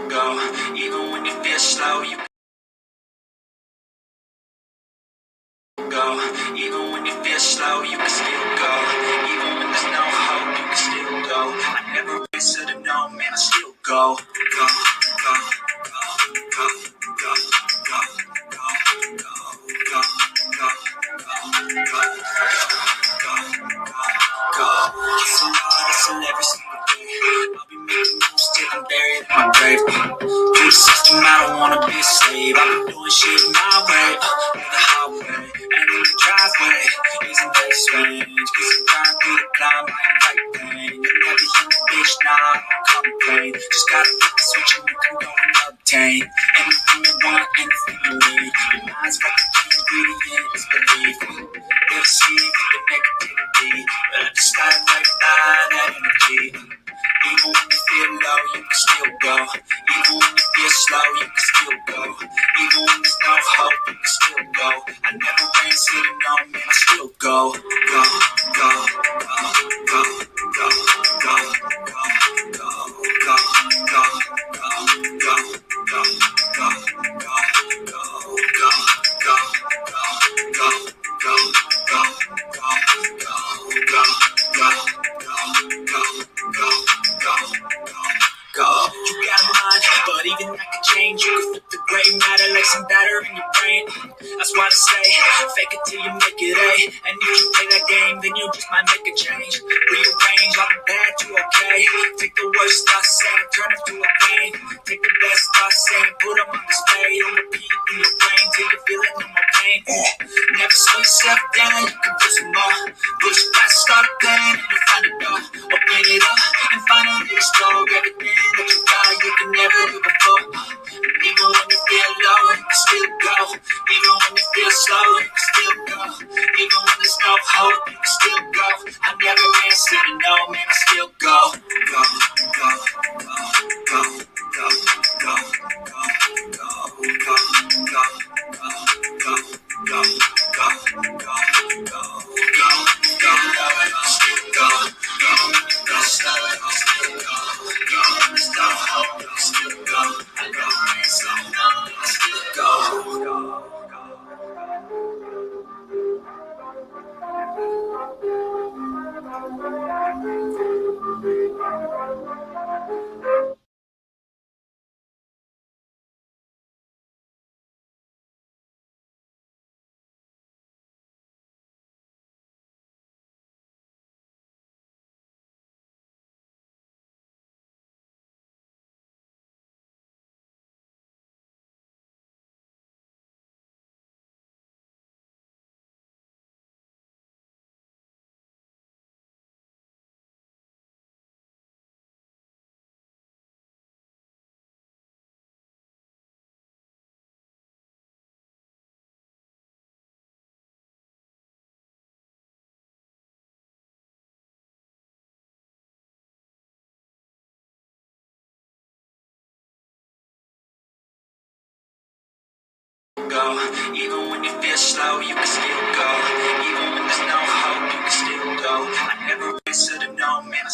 go. Even when you feel slow, you go. Even when you feel slow, you can still go. Even when there's no hope, you can still go. I never answer to no, man, I still go. Go, go, go, go, go, go, go, go, go, go, go, go. Hustle hard, hustle every single day. I'll be making moves till I'm buried in my grave. Through the system, I don't wanna be a slave. I've been doing shit my way, on the highway, and in the driveway. Isn't that strange? Cause I'm trying through the climb, I ain't like pain. You never hear me, bitch, nah, I don't complain. Just gotta flip the switch and you can go and obtain anything you want, anything you need. Your mind's got the key ingredient, is belief. They'll see with the negativity, but I just gotta let that energy. Even when you feel low, you can still go. Even when you feel slow, you can still go. Even when there's no hope, you can still go. I never ran city, no, man, I still go. Go, go, go, go, go, go, go, go, go, go, go, go, go, go, go, go, go. You got a mind, but even that could change. You can flip the gray matter like some batter in your brain. That's why I say, fake it till you make it A. And if you play that game, then you just might make a change. Rearrange all the bad to okay. Take the worst thoughts saying, turn them to a pain. Take the best thoughts saying, put them on display. On repeat in your brain till you're feeling no more pain. Never slow yourself down, you can do some more. Push past, start a plan, and you find a door. Open it up and finally explore everything that you thought you could never do before. And even when you feel low, you can still go. Even when you feel slow, you can still go. Even when there's no hope, you can still go. I never answer to no, man, I still go. Go, go, go, go, go, go, go, go, go, go, go, go, go, go, go, go. Even when you feel slow, you can still go. Even when there's no hope, you can still go. I never answer to no, man.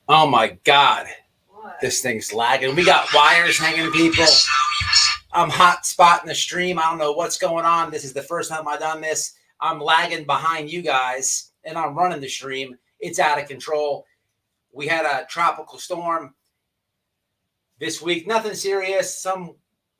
Oh my God. What? This thing's lagging. We got wires hanging, people. I'm hot spotting the stream. I don't know what's going on. This is the first time I've done this. I'm lagging behind you guys, and I'm running the stream. It's out of control. We had a tropical storm this week. Nothing serious. Some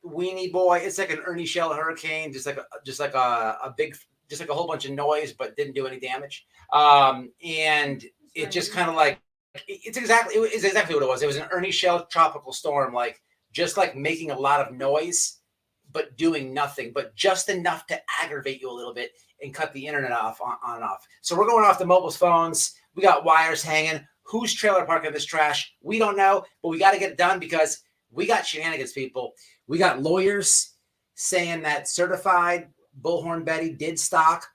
weenie boy. It's like an Ernie Shell hurricane, just like a big, just like a whole bunch of noise, but didn't do any damage. And it just kind of like it's exactly what it was. It was an Ernie Shell tropical storm, like just like making a lot of noise, but doing nothing, but just enough to aggravate you a little bit and cut the internet off on and off. So we're going off the mobile phones. We got wires hanging. Who's trailer parking this trash? We don't know, but we got to get it done because we got shenanigans, people. We got lawyers saying that certified Bullhorn Betty did stock.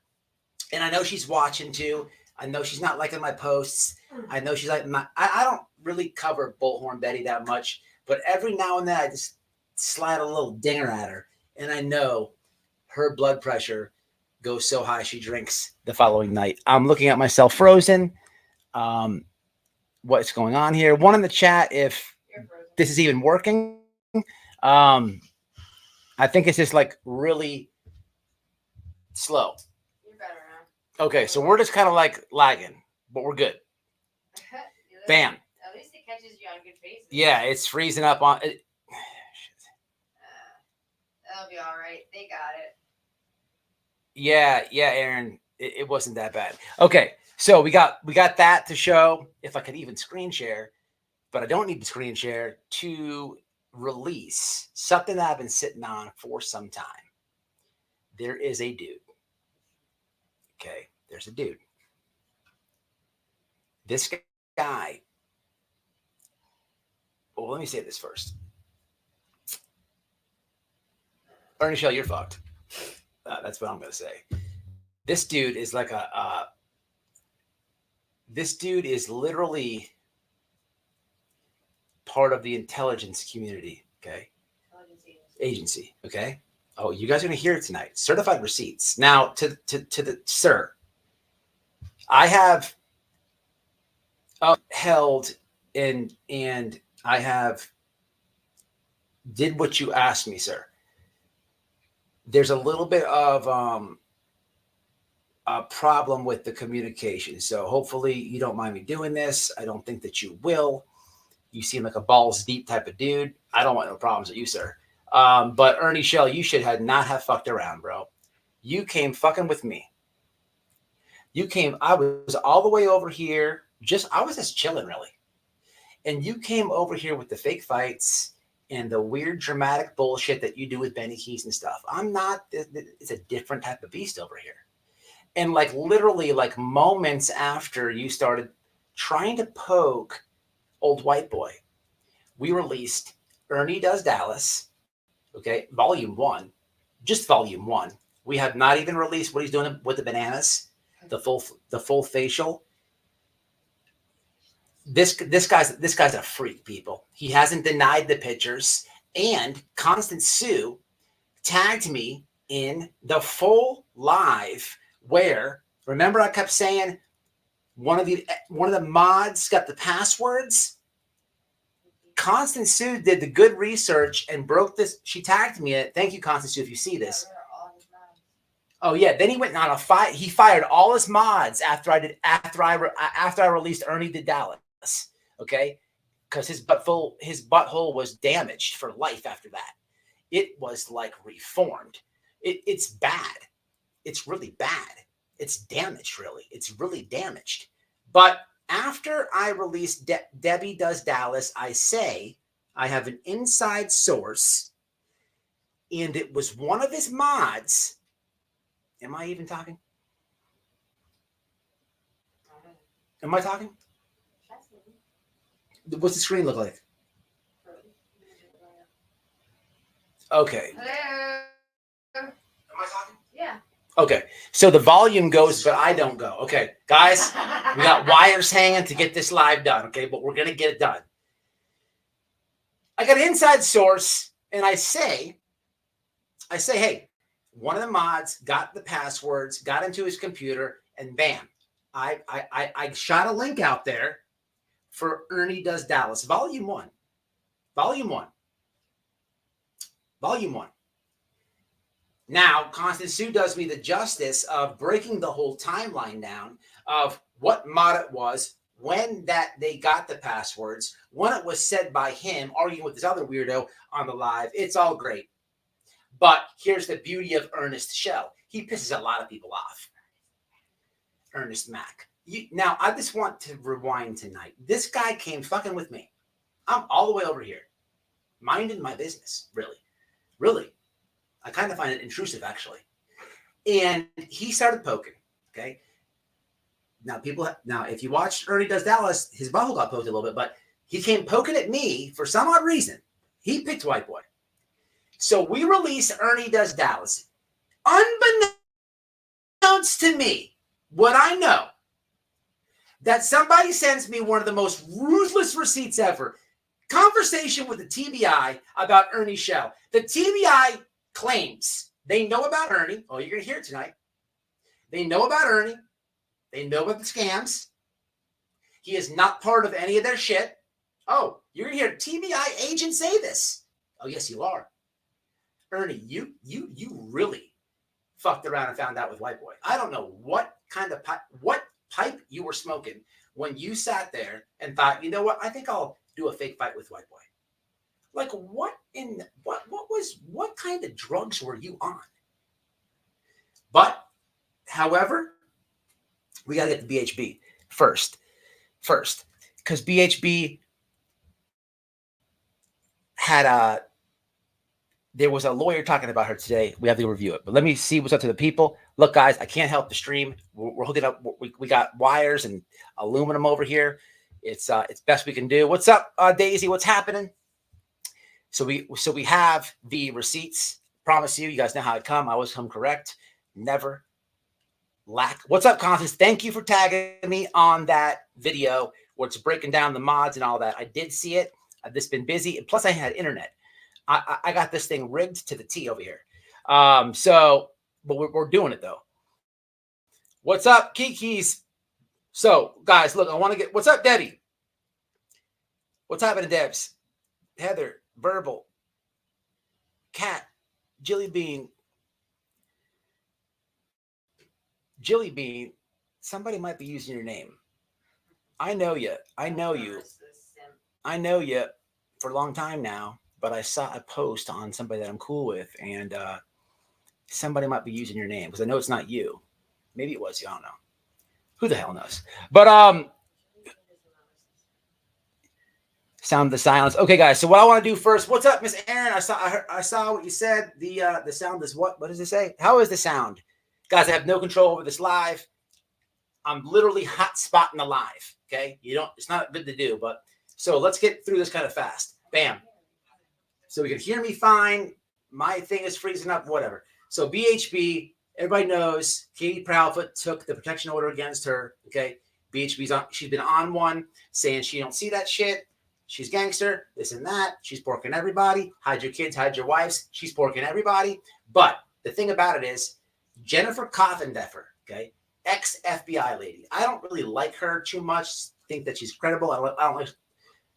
And I know she's watching too. I know she's not liking my posts. I know she's like, I don't really cover Bullhorn Betty that much, but every now and then I just slide a little dinger at her. And I know her blood pressure goes so high she drinks the following night. I'm looking at myself frozen. what's going on here. One in the chat if this is even working. I think it's just like really slow. You're better now. Okay, so we're just kind of like lagging, but we're good. Bam. At least it catches you on good faces. Yeah, it's freezing up on it. That'll be all right. They got it. Yeah, Aaron. It wasn't that bad. Okay, so we got that to show. If I could even screen share, but I don't need to screen share to release something that I've been sitting on for some time. There is a dude. Okay, there's a dude. This guy. Well, let me say this first. Ernie Shell, you're fucked. That's what I'm going to say. This dude is like this dude is literally part of the intelligence community, okay? Agency, okay? Oh, you guys are going to hear it tonight. Certified receipts. Now, to the sir, I have upheld and I have did what you asked me, sir. There's a little bit of a problem with the communication. So hopefully you don't mind me doing this. I don't think that you will. You seem like a balls deep type of dude. I don't want no problems with you, sir. But Ernie Shell, you should not have fucked around, bro. You came fucking with me. I was all the way over here. I was just chilling, really. And you came over here with the fake fights and the weird dramatic bullshit that you do with Benny Keys and stuff. I'm not, it's a different type of beast over here. And like literally like moments after you started trying to poke old white boy, we released Ernie Does Dallas, okay, volume 1, just volume 1. We have not even released what he's doing with the bananas, the full facial. This guy's a freak, people. He hasn't denied the pictures, and Constance Sue tagged me in the full live where, remember I kept saying one of the mods got the passwords. Constance Sue did the good research and broke this. She tagged me in it. Thank you, Constance Sue, if you see this. Oh yeah, then he went on a fight. He fired all his mods after I released Ernie Did Dallas. Okay, because his butthole was damaged for life after that. It was like reformed. It's bad. It's really bad. It's damaged, really. It's really damaged. But after I released Debbie Does Dallas, I say I have an inside source, and it was one of his mods. Am I even talking? Am I talking? What's the screen look like? Okay. Hello. Am I talking? Yeah. Okay. So the volume goes, but I don't go. Okay, guys, we got wires hanging to get this live done. Okay, but we're gonna get it done. I got an inside source, and I say, hey, one of the mods got the passwords, got into his computer, and bam, I shot a link out there for Ernie Does Dallas, volume 1. Now, Constance Sue does me the justice of breaking the whole timeline down of what mod it was, when that they got the passwords, when it was said by him, arguing with this other weirdo on the live. It's all great. But here's the beauty of Ernest Shell. He pisses a lot of people off. Ernest Mac. Now, I just want to rewind tonight. This guy came fucking with me. I'm all the way over here, minding my business, really. Really. I kind of find it intrusive, actually. And he started poking, okay? Now, if you watched Ernie Does Dallas, his butthole got poked a little bit, but he came poking at me for some odd reason. He picked white boy. So we released Ernie Does Dallas. Unbeknownst to me, what I know, that somebody sends me one of the most ruthless receipts ever. Conversation with the TBI about Ernie Shell. The TBI claims they know about Ernie. Oh, you're going to hear it tonight. They know about Ernie. They know about the scams. He is not part of any of their shit. Oh, you're going to hear TBI agent say this. Oh, yes, you are. Ernie, you really fucked around and found out with White Boy. I don't know what kind of pipe you were smoking when you sat there and thought, you know what? I think I'll do a fake fight with White Boy. Like what kind of drugs were you on? But, however, we got to get the BHB first, because BHB had there was a lawyer talking about her today. We have to review it, but let me see what's up to the people. Look, guys, I can't help the stream. We're hooking up. We got wires and aluminum over here. It's best we can do. What's up, Daisy? What's happening? So we have the receipts. Promise you guys know how I come. I always come correct. Never lack. What's up, Constance? Thank you for tagging me on that video where it's breaking down the mods and all that. I did see it. I've just been busy. And plus, I had internet. I got this thing rigged to the T over here. But we're doing it, though. What's up, Kiki's? So, guys, look, I want to get... What's up, Debbie? What's happening, Debs? Heather, Verbal, Cat, Jilly Bean. Somebody might be using your name. I know you. I know you for a long time now, but I saw a post on somebody that I'm cool with, and somebody might be using your name because I know it's not you. Maybe it was you. I don't know. Who the hell knows? But sound the silence. Okay, guys. So what I want to do first. What's up, Miss Aaron? I saw what you said. The sound is what? What does it say? How is the sound? Guys, I have no control over this live. I'm literally hot spotting the live. Okay, it's not good to do, but so let's get through this kind of fast. Bam. So we can hear me fine. My thing is freezing up. Whatever. So BHB. Everybody knows Katie Proudfoot took the protection order against her. Okay, BHB's on. She's been on one saying she don't see that shit. She's gangster. This and that. She's porking everybody. Hide your kids. Hide your wives. She's porking everybody. But the thing about it is, Jennifer Coffindeffer, okay, ex-FBI lady. I don't really like her too much. Think that she's credible. I don't like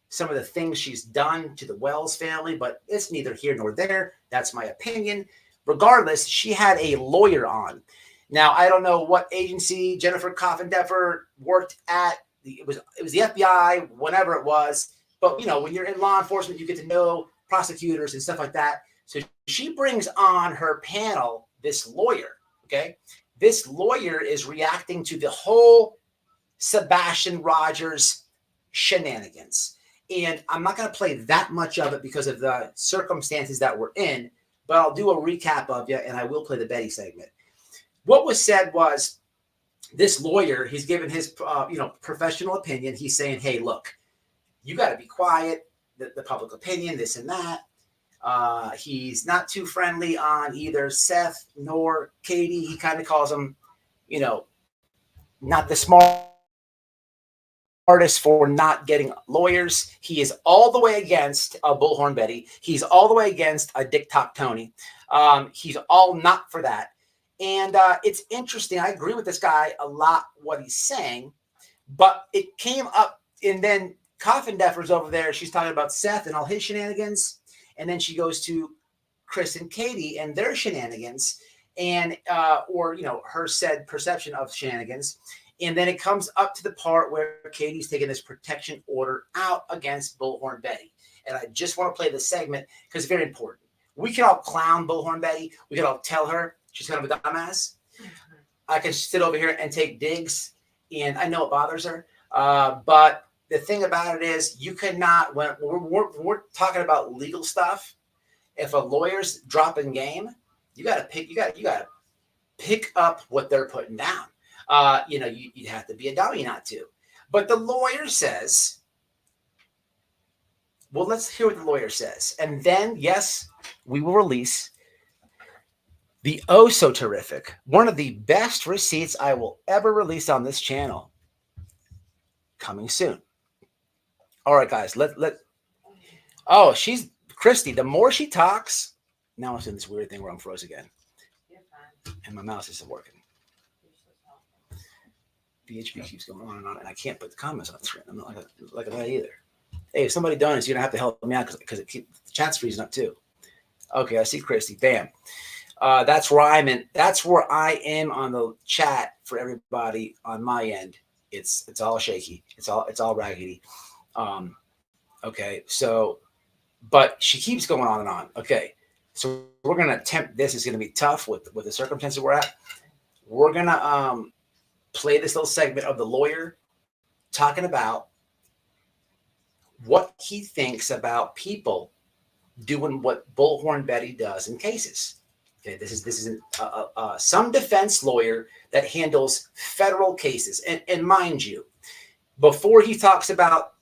some of the things she's done to the Wells family, but it's neither here nor there. That's my opinion. Regardless, she had a lawyer on. Now, I don't know what agency Jennifer Coffindeffer worked at. It was the FBI, whenever it was. But, when you're in law enforcement, you get to know prosecutors and stuff like that. So she brings on her panel this lawyer. Okay, this lawyer is reacting to the whole Sebastian Rogers shenanigans. And I'm not going to play that much of it because of the circumstances that we're in, but I'll do a recap of you, and I will play the Betty segment. What was said was this lawyer, he's given his professional opinion. He's saying, hey, look, you got to be quiet, the public opinion, this and that. He's not too friendly on either Seth nor Katie. He kind of calls them, not the smartest for not getting lawyers. He is all the way against Bullhorn Betty. He's all the way against a Tik Tok Tony. He's all not for that. And it's interesting. I agree with this guy a lot, what he's saying, but it came up, and then Coffindeffer's over there. She's talking about Seth and all his shenanigans. And then she goes to Chris and Katie and their shenanigans and, her said perception of shenanigans. And then it comes up to the part where Katie's taking this protection order out against Bullhorn Betty. And I just want to play this segment because it's very important. We can all clown Bullhorn Betty. We can all tell her she's kind of a dumbass. I can sit over here and take digs, and I know it bothers her. But the thing about it is, you cannot, when we're talking about legal stuff, if a lawyer's dropping game, you got to pick up what they're putting down. You have to be a dummy not to. But the lawyer says, well, let's hear what the lawyer says. And then, yes, we will release the oh so terrific, one of the best receipts I will ever release on this channel, coming soon. All right, guys, she's Christy. The more she talks, now I'm doing this weird thing where I'm froze again. And my mouse isn't working. BHB keeps going on, and I can't put the comments on the screen. I'm not like that either. Hey, if somebody donates, you're gonna have to help me out because the chat's freezing up too. Okay, I see Christy. Bam. That's where I'm in. That's where I am on the chat for everybody on my end. It's all shaky. It's all raggedy. Okay, so, but she keeps going on and on. Okay, so we're gonna attempt this. Is gonna be tough with the circumstances we're at. We're gonna play this little segment of the lawyer talking about what he thinks about people doing what Bullhorn Betty does in cases. Okay, this is some defense lawyer that handles federal cases, and mind you, before he talks about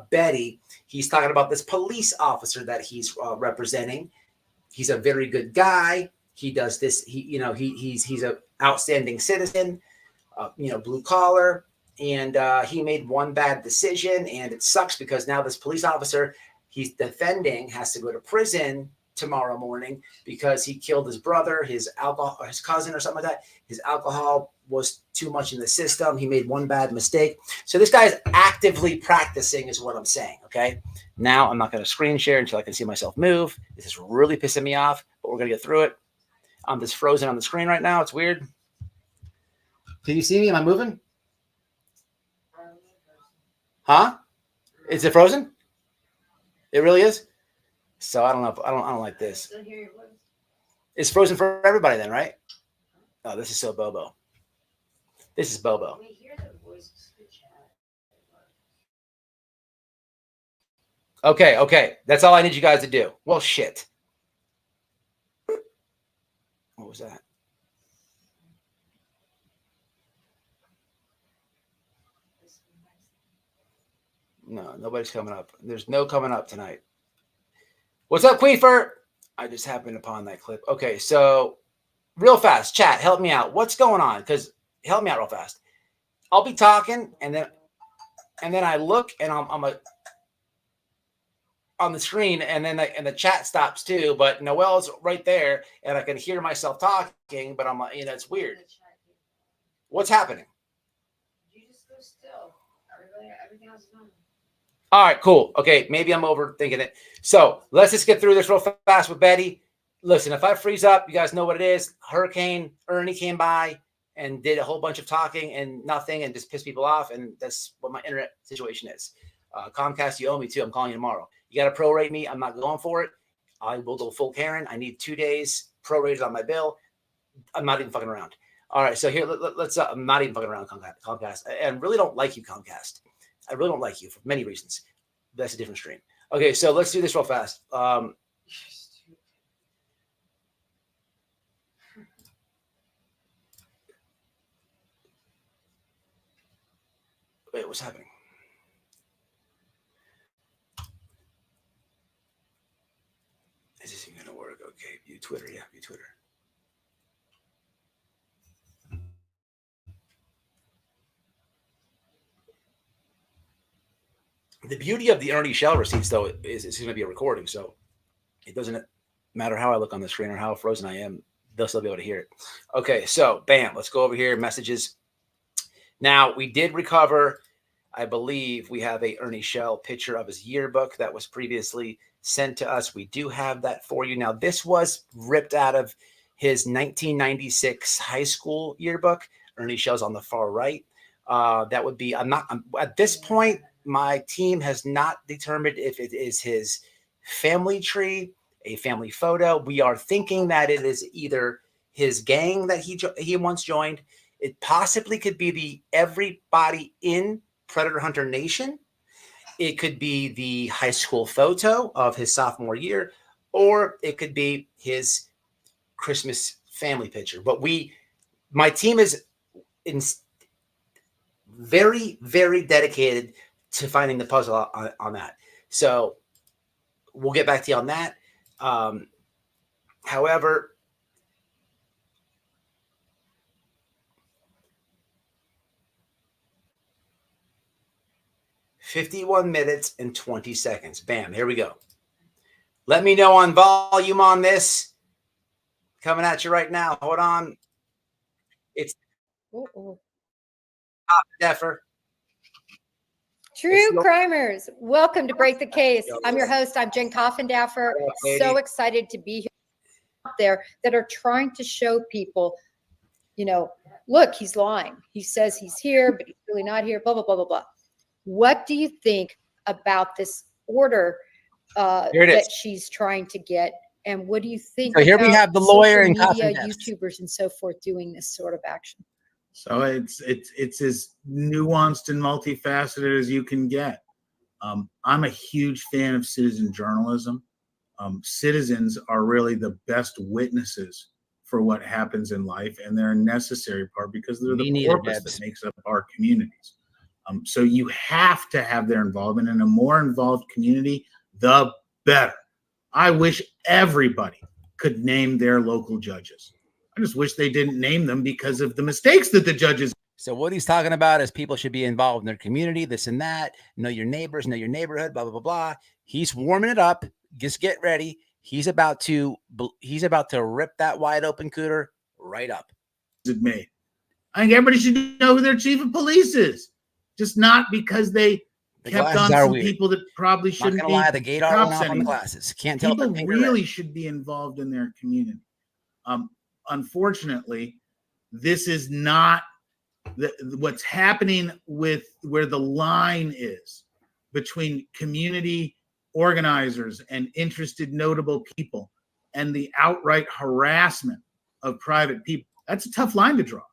Betty, he's talking about this police officer that he's representing. He's a very good guy. He does this. He's an outstanding citizen. Blue collar, and he made one bad decision, and it sucks because now this police officer he's defending has to go to prison tomorrow morning because he killed his brother, his cousin, or something like that. His alcohol was too much in the system. He made one bad mistake. So this guy is actively practicing, is what I'm saying. Okay. Now I'm not going to screen share until I can see myself move. This is really pissing me off, but we're going to get through it. I'm just frozen on the screen right now. It's weird. Can you see me? Am I moving? Huh? Is it frozen? It really is? So I don't know. I don't like this. It's frozen for everybody then, right? Oh, this is so Bobo. This is Bobo. We hear the voices in the chat. Okay. That's all I need you guys to do. Well, shit. What was that? No, nobody's coming up. There's no coming up tonight. What's up, Queefer? I just happened upon that clip. Okay, so real fast, chat, help me out. What's going on? Because help me out real fast. I'll be talking, and then I look, and I'm on the screen, and then the chat stops too. But Noel's right there, and I can hear myself talking, but I'm it's weird. What's happening? You just go still. Everything else is on. All right, cool. Okay, maybe I'm overthinking it. So let's just get through this real fast with Betty. Listen, if I freeze up, you guys know what it is. Hurricane Ernie came by and did a whole bunch of talking and nothing and just pissed people off. And that's what my internet situation is. Comcast, you owe me too. I'm calling you tomorrow. You got to prorate me. I'm not going for it. I will go full Karen. I need 2 days prorated on my bill. I'm not even fucking around. All right, so here, let's. I'm not even fucking around, Comcast. I really don't like you, Comcast. I really don't like you for many reasons. That's a different stream. Okay, so let's do this real fast. Wait, what's happening? Is this even going to work? Okay, view Twitter. Yeah, view Twitter. The beauty of the Ernie Shell receipts, though, is it's going to be a recording, so it doesn't matter how I look on the screen or how frozen I am. They'll still be able to hear it. Okay, so bam, let's go over here. Messages. Now, we did recover, I believe we have a Ernie Shell picture of his yearbook that was previously sent to us. We do have that for you. Now, this was ripped out of his 1996 high school yearbook. Ernie Shell's on the far right. That would be, I'm at this point, my team has not determined if it is his family tree, a family photo. We are thinking that it is either his gang that he once joined. It possibly could be the everybody in Predator Hunter Nation. It could be the high school photo of his sophomore year, or it could be his Christmas family picture. But my team is very, very dedicated to finding the puzzle on that. So we'll get back to you on that. However, "51 minutes and 20 seconds. Bam, here we go. Let me know on volume on this. Coming at you right now. Hold on. It's Deffer. True crimers, welcome to Break the Case. I'm your host. I'm Jen Coffindaffer. So excited to be here out there that are trying to show people, you know, look, he's lying. He says he's here, but he's really not here, blah, blah, blah, blah, blah. What do you think about this order that she's trying to get? And what do you think So here we have the lawyer and media, YouTubers and so forth doing this sort of action? So it's as nuanced and multifaceted as you can get. I'm a huge fan of citizen journalism. Citizens are really the best witnesses for what happens in life, and they're a necessary part because they're the corpus that makes up our communities. So you have to have their involvement, and a more involved community, the better. I wish everybody could name their local judges. I just wish they didn't name them because of the mistakes that the judges. So what he's talking about is people should be involved in their community, this and that, know your neighbors, know your neighborhood, blah, blah, blah, blah. He's warming it up. Just get ready. He's about to rip that wide open cooter right up. Made. I think everybody should know who their chief of police is. Just not because they kept on some people that probably shouldn't be. Not gonna lie, the gate are off on the glasses. Can't tell. People really should be involved in their community. Unfortunately, this is not what's happening with where the line is between community organizers and interested notable people and the outright harassment of private people. That's a tough line to draw.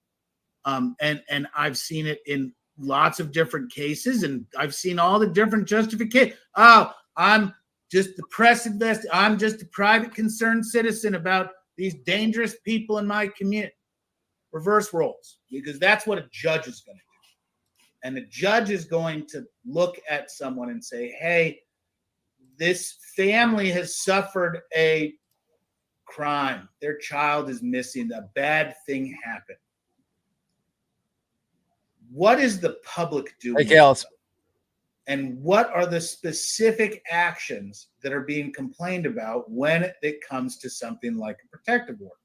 And I've seen it in lots of different cases, and I've seen all the different justifications. Oh, I'm just the press investor. I'm just a private concerned citizen about these dangerous people in my community. Reverse roles, because that's what a judge is going to do. And the judge is going to look at someone and say, hey, this family has suffered a crime. Their child is missing. A bad thing happened. What is the public doing? And what are the specific actions that are being complained about when it comes to something like a protective order?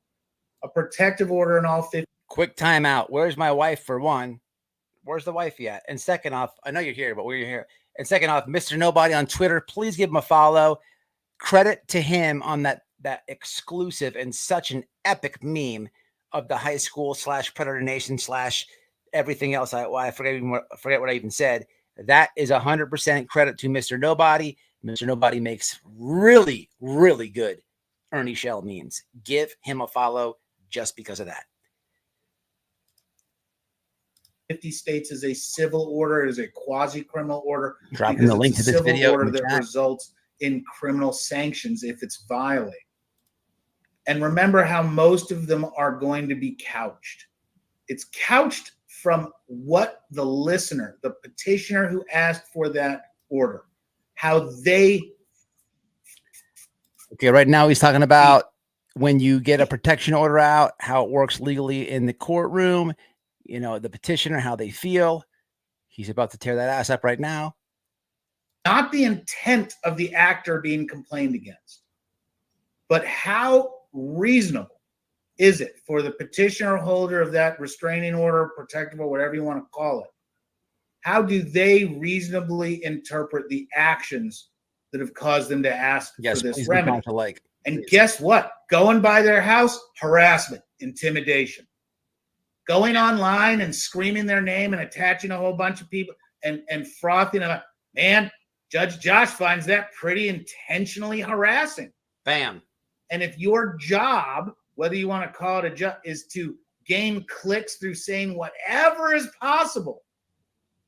A protective order in all 50. Quick timeout. Where's my wife, for one? Where's the wife yet? And second off, I know you're here, but we're here. And second off, Mr. Nobody on Twitter, please give him a follow. Credit to him on that exclusive and such an epic meme of the high school / Predator Nation / everything else. I forget what I even said. That is 100% credit to Mr. Nobody. Mr. Nobody makes really, really good Ernie Shell memes. Give him a follow just because of that. 50 states is a civil order, is a quasi-criminal order. Dropping the link to this video order that results in criminal sanctions if it's violated. And remember how most of them are going to be couched. It's couched from what the listener, the petitioner who asked for that order, how they. Okay, right now he's talking about when you get a protection order out, how it works legally in the courtroom, you know, the petitioner, how they feel. He's about to tear that ass up right now. Not the intent of the actor being complained against, but how reasonable is it for the petitioner holder of that restraining order, protective, or whatever you want to call it? How do they reasonably interpret the actions that have caused them to ask for this remedy? And guess what? Going by their house, harassment, intimidation. Going online and screaming their name and attaching a whole bunch of people and frothing about, man, Judge Josh finds that pretty intentionally harassing. Bam. And if your job, whether you want to call it a job, is to gain clicks through saying whatever is possible,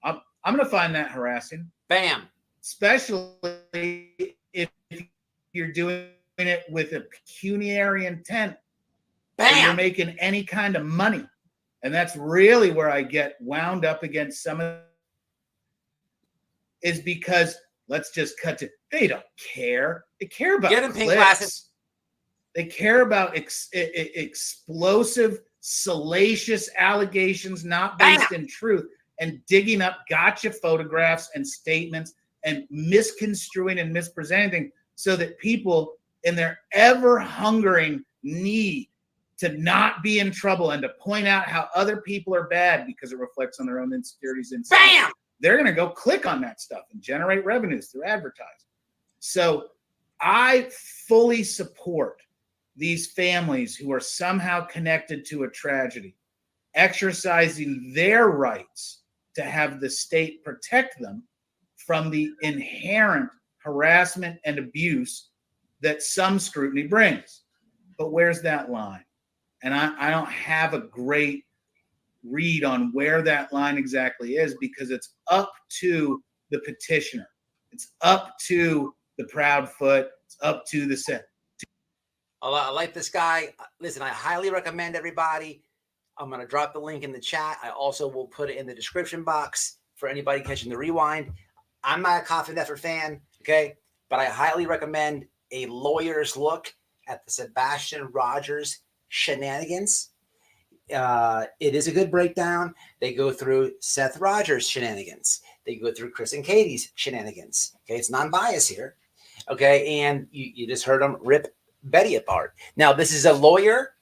I'm going to find that harassing. Bam. Especially if you're doing it with a pecuniary intent. Bam. And you're making any kind of money. And that's really where I get wound up against some of is because let's just cut to, they don't care. They care about get in pink glasses. They care about explosive, salacious allegations not based in truth and digging up gotcha photographs and statements and misconstruing and mispresenting so that people in their ever hungering need to not be in trouble and to point out how other people are bad because it reflects on their own insecurities inside, Bam! they're going to go click on that stuff and generate revenues through advertising. So I fully support these families who are somehow connected to a tragedy, exercising their rights to have the state protect them from the inherent harassment and abuse that some scrutiny brings. But where's that line? And I don't have a great read on where that line exactly is, because it's up to the petitioner. It's up to the Proudfoot. It's up to the Senate. I like this guy. Listen, I highly recommend everybody. I'm going to drop the link in the chat. I also will put it in the description box for anybody catching the rewind. I'm not a Coffin Effort fan, okay? But I highly recommend a lawyer's look at the Sebastian Rogers shenanigans. It is a good breakdown. They go through Seth Rogers' shenanigans. They go through Chris and Katie's shenanigans. Okay, it's non-bias here. Okay, and you just heard them rip Betty apart. Now, this is a lawyer.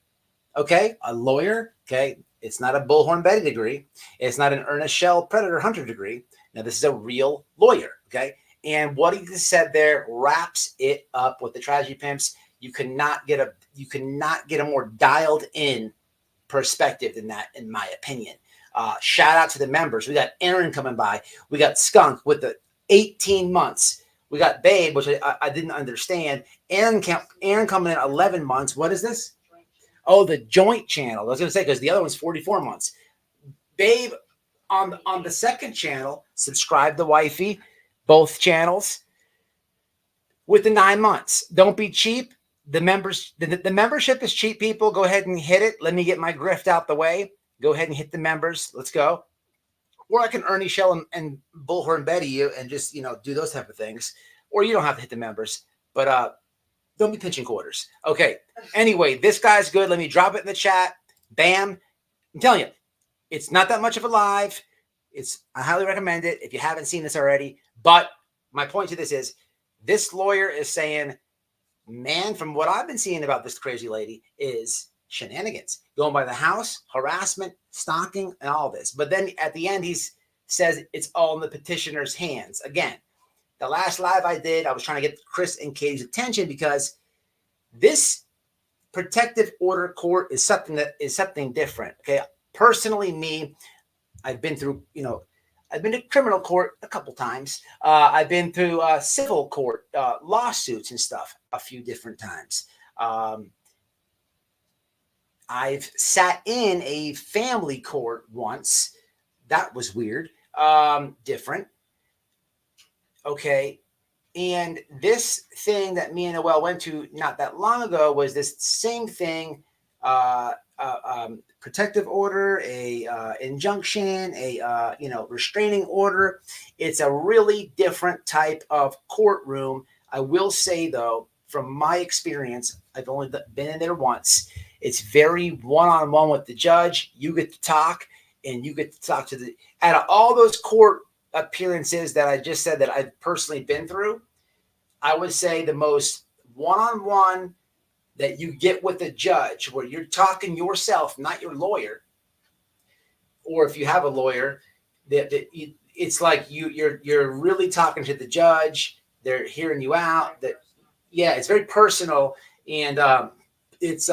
Okay, a lawyer. Okay, it's not a Bullhorn Betty degree. It's not an Ernie Shell Predator Hunter degree. Now, this is a real lawyer. Okay, and what he just said there wraps it up with the tragedy pimps. You cannot get a more dialed in perspective than that, in my opinion. Shout out to the members. We got Aaron coming by. We got Skunk with the 18 months. We got Babe, which I didn't understand. Aaron coming in 11 months. What is this? Oh, the joint channel. I was going to say, because the other one's 44 months. Babe on the second channel, subscribe to Wifey, both channels, with the 9 months. Don't be cheap. The membership is cheap, people. Go ahead and hit it. Let me get my grift out the way. Go ahead and hit the members. Let's go. Or I can Ernie Shell and Bullhorn Betty you and just, do those type of things. Or you don't have to hit the members. But don't be pinching quarters. Okay. Anyway, this guy's good. Let me drop it in the chat. Bam. I'm telling you, it's not that much of a live. I highly recommend it if you haven't seen this already. But my point to this is, this lawyer is saying, man, from what I've been seeing about this crazy lady is shenanigans. Going by the house, harassment, stalking, and all this. But then at the end, he says it's all in the petitioner's hands. Again, the last live I did, I was trying to get Chris and Katie's attention because this protective order court is something different. Okay. Personally, me, I've been through, I've been to criminal court a couple times. I've been through civil court lawsuits and stuff a few different times. I've sat in a family court once. That was weird. Different. Okay. And this thing that me and Noel went to not that long ago was this same thing. Protective order, a injunction, a restraining order. It's a really different type of courtroom. I will say though, from my experience, I've only been in there once. It's very one-on-one with the judge. You get to talk, and you get to talk to out of all those court appearances that I just said that I've personally been through, I would say the most one-on-one that you get with the judge, where you're talking yourself, not your lawyer, or if you have a lawyer, it's like you're really talking to the judge. They're hearing you out. It's very personal, and it's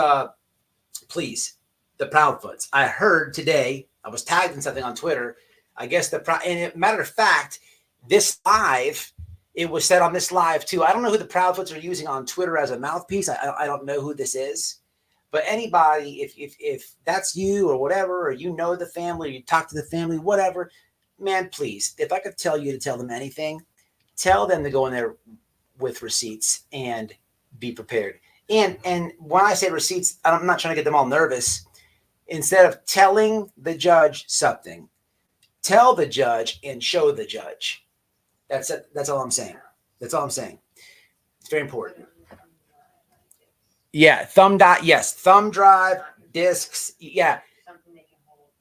please, the Proudfoots. I heard today, I was tagged in something on Twitter. I guess and matter of fact, this live. It was said on this live too. I don't know who the Proudfoots are using on Twitter as a mouthpiece. I don't know who this is, but anybody, if that's you or whatever, or the family, or you talk to the family, whatever, man, please, if I could tell you to tell them anything, tell them to go in there with receipts and be prepared. And when I say receipts, I'm not trying to get them all nervous. Instead of telling the judge something, tell the judge and show the judge. That's it. That's all I'm saying. That's all I'm saying. It's very important. Yeah. Thumb drive, discs. Yeah.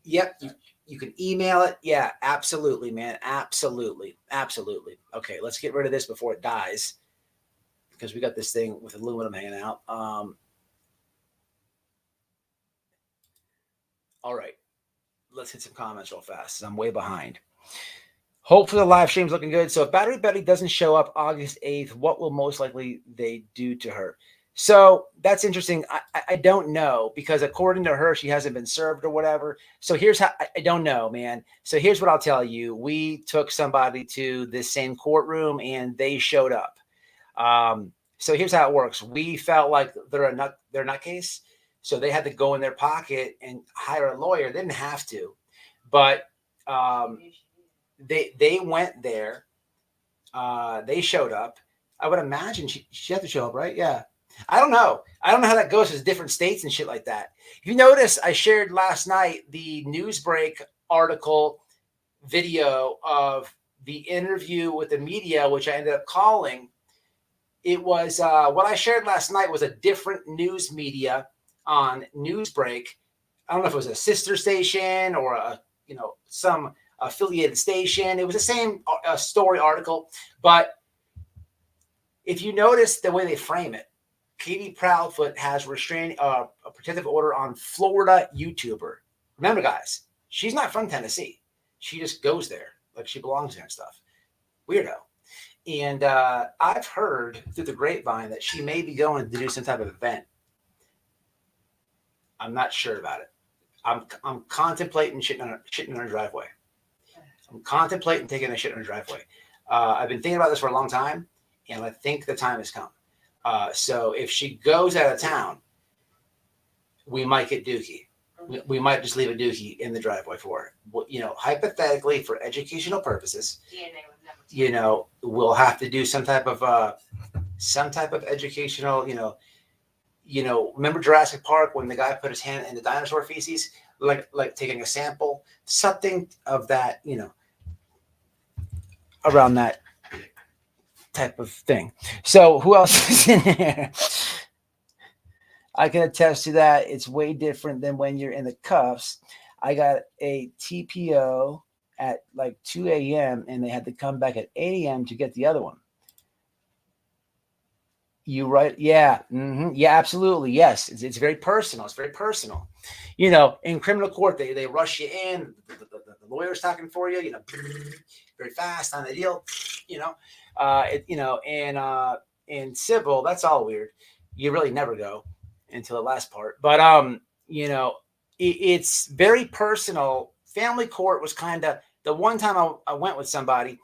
Yep. You can email it. Yeah, absolutely, man. Absolutely. Absolutely. Okay. Let's get rid of this before it dies, because we got this thing with aluminum hanging out. All right. Let's hit some comments real fast. I'm way behind. Hopefully the live stream's looking good. So if Battery Betty doesn't show up August 8th, what will most likely they do to her? So that's interesting. I don't know, because according to her, she hasn't been served or whatever. So here's how, I don't know, man. So here's what I'll tell you. We took somebody to this same courtroom and they showed up. So here's how it works. We felt like they're a nutcase. So they had to go in their pocket and hire a lawyer. They didn't have to, but they went there. They showed up. I would imagine she had to show up, right? Yeah. I don't know. I don't know how that goes. There's different states and shit like that. If you notice, I shared last night the Newsbreak article video of the interview with the media, which I ended up calling. It was what I shared last night was a different news media on Newsbreak. I don't know if it was a sister station or some affiliated station. It was the same story article, but if you notice the way they frame it, Katie Proudfoot has a protective order on Florida YouTuber. Remember, guys, she's not from Tennessee. She just goes there like she belongs there and stuff. Weirdo. And I've heard through the grapevine that she may be going to do some type of event. I'm not sure about it. I'm contemplating shitting in her driveway. I'm contemplating taking a shit in her driveway. I've been thinking about this for a long time, and I think the time has come. So if she goes out of town, we might get dookie. We might just leave a dookie in the driveway for her. Hypothetically, for educational purposes, we'll have to do some type of educational, remember Jurassic Park when the guy put his hand in the dinosaur feces, like taking a sample, something of that, around that type of thing. So who else is in there? I can attest to that. It's way different than when you're in the cuffs. I got a TPO at like 2 a.m. and they had to come back at 8 a.m. to get the other one. You right? Yeah. Mm-hmm. Yeah, absolutely. Yes. It's very personal. It's very personal. In criminal court, they rush you in. The lawyer's talking for you, very fast on the deal, and in civil, that's all weird. You really never go until the last part. But, it's very personal. Family court was kind of the one time I went with somebody.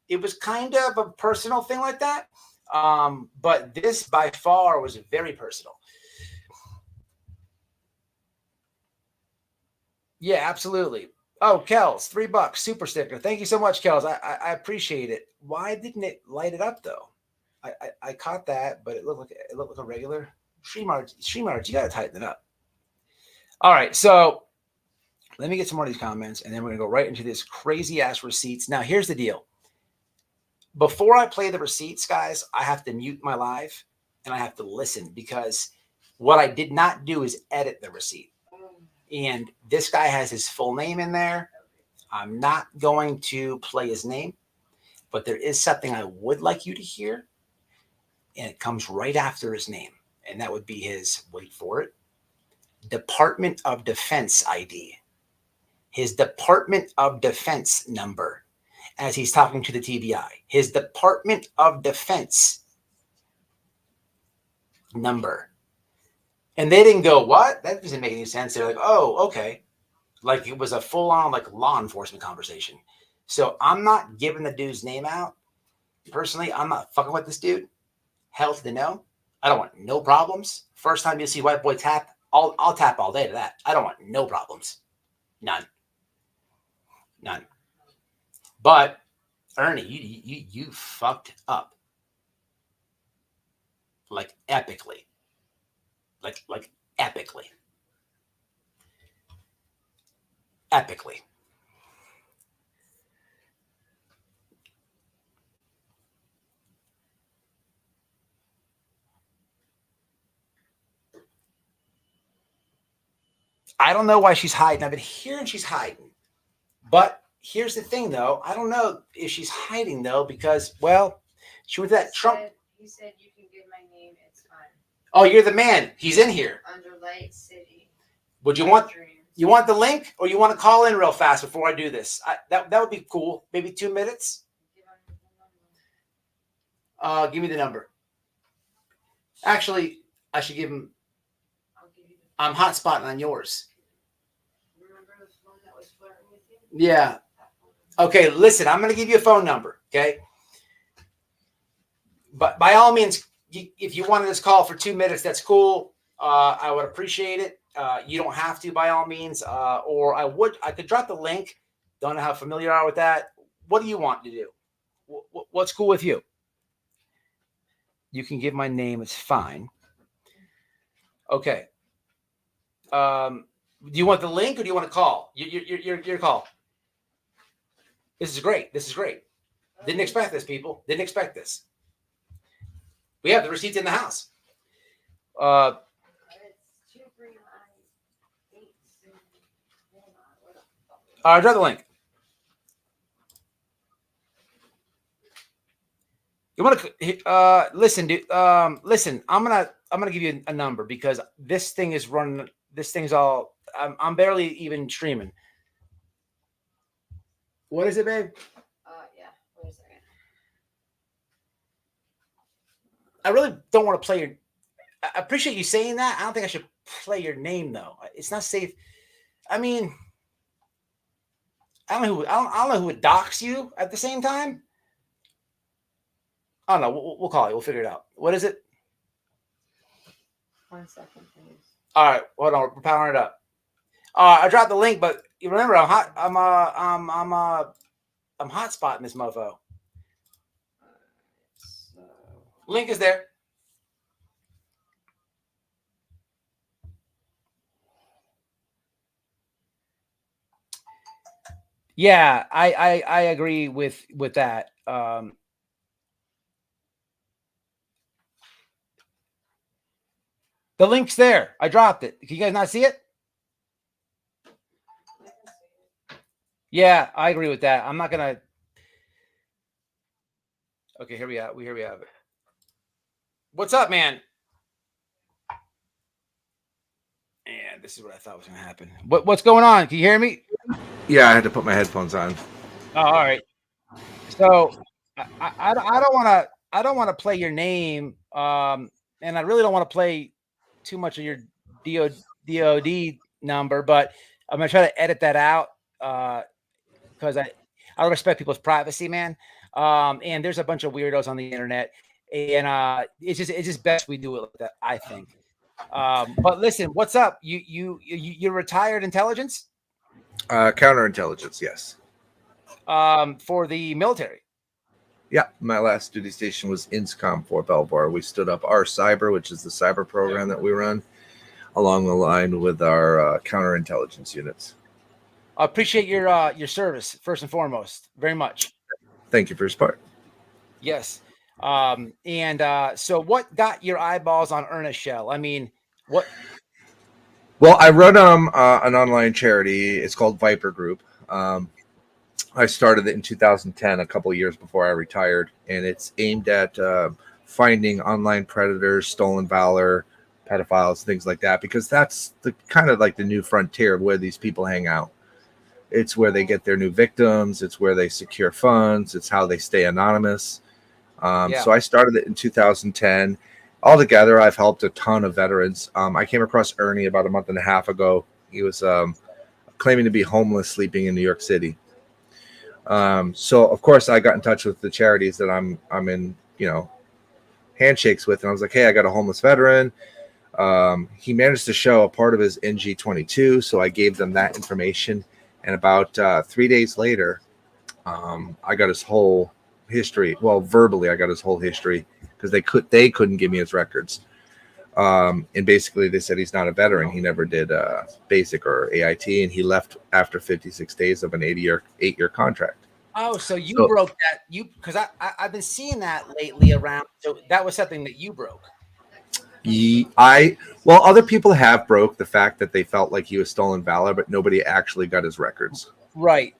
It was kind of a personal thing like that. But this by far was very personal. Yeah, absolutely. Oh, Kels, $3 super sticker. Thank you so much, Kels. I appreciate it. Why didn't it light it up though? I caught that, but it looked like a regular Streamart. You gotta tighten it up. All right, so let me get some more of these comments, and then we're gonna go right into this crazy ass receipts. Now, here's the deal. Before I play the receipts, guys, I have to mute my live and I have to listen, because what I did not do is edit the receipt. And this guy has his full name in there. I'm not going to play his name, but there is something I would like you to hear. And it comes right after his name. And that would be his, wait for it, Department of Defense ID. His Department of Defense number. As he's talking to the TBI, his Department of Defense number. And they didn't go, what? That doesn't make any sense. They're like, oh, okay. Like it was a full-on law enforcement conversation. So I'm not giving the dude's name out. Personally, I'm not fucking with this dude. Hell to the no. I don't want no problems. First time you see white boy tap, I'll tap all day to that. I don't want no problems. None. But Ernie, you fucked up, like epically, like epically. I don't know why she's hiding. I've been hearing she's hiding, but. Here's the thing, though. I don't know if she's hiding, though, because, well, she went to that Trump. He said you can give my name. It's fine. Oh, you're the man. He's in here. Under Light City. Would you want? You want the link, or you want to call in real fast before I do this? That would be cool. Maybe 2 minutes. Give me the number. Actually, I should give him. I'm hotspotting on yours. Remember the one that was flirting with you? Yeah. Okay, listen, I'm going to give you a phone number, okay? But by all means, if you wanted this call for 2 minutes, that's cool. I would appreciate it. You don't have to, by all means. Or I could drop the link. Don't know how familiar you are with that. What do you want to do? What's cool with you? You can give my name. It's fine. Okay. Do you want the link, or do you want to call? Your call. This is great. This is great. Didn't expect this, people. Didn't expect this. We have the receipts in the house. It's 23986. Drop the link. You want to listen, dude? Listen, I'm gonna give you a number because this thing is running. This thing's all. I'm barely even streaming. What is it, babe? Yeah. Wait a second. I really don't want to play your. I appreciate you saying that. I don't think I should play your name though. It's not safe. I mean, I don't know who would dox you at the same time. I don't know. We'll call it. We'll figure it out. What is it? 1 second, please. All right, hold on. We're powering it up. I dropped the link, but you remember I'm hot. I'm hotspotting this mofo. So, Link is there. Yeah, I agree with that. The link's there. I dropped it. Can you guys not see it? I can see it. Yeah, I agree with that. I'm not gonna. Okay, here we have it. What's up, man? And this is what I thought was gonna happen. What's going on? Can you hear me? Yeah, I had to put my headphones on. Oh, all right. So I don't want to play your name, and I really don't want to play too much of your DOD number, but I'm gonna try to edit that out because I respect people's privacy, man. And there's a bunch of weirdos on the internet, and it's just best we do it like that, I think. But listen, what's up? You're retired intelligence? Counterintelligence, yes. For the military. Yeah, my last duty station was INSCOM Fort Belvoir. We stood up our cyber, which is the cyber program that we run, along the line with our counterintelligence units. I appreciate your service, first and foremost, very much. Thank you for your support. Yes. So what got your eyeballs on Ernie Shell? I mean, what? Well, I run an online charity. It's called Viper Group. I started it in 2010, a couple of years before I retired, and it's aimed at finding online predators, stolen valor, pedophiles, things like that, because that's the kind of like the new frontier of where these people hang out. It's where they get their new victims. It's where they secure funds. It's how they stay anonymous. So I started it in 2010. Altogether, I've helped a ton of veterans. I came across Ernie about a month and a half ago. He was claiming to be homeless, sleeping in New York City. So of course I got in touch with the charities that I'm in, handshakes with, and I was like, hey, I got a homeless veteran. He managed to show a part of his NG22, so I gave them that information. And about 3 days later, I got his whole history. Well, verbally, I got his whole history because they couldn't give me his records. And basically, they said he's not a veteran. He never did basic or AIT, and he left after 56 days of an 8-year contract. Oh, so you broke that? Because I've been seeing that lately around. So that was something that you broke. Other people have broke the fact that they felt like he was stolen valor, but nobody actually got his records. Right.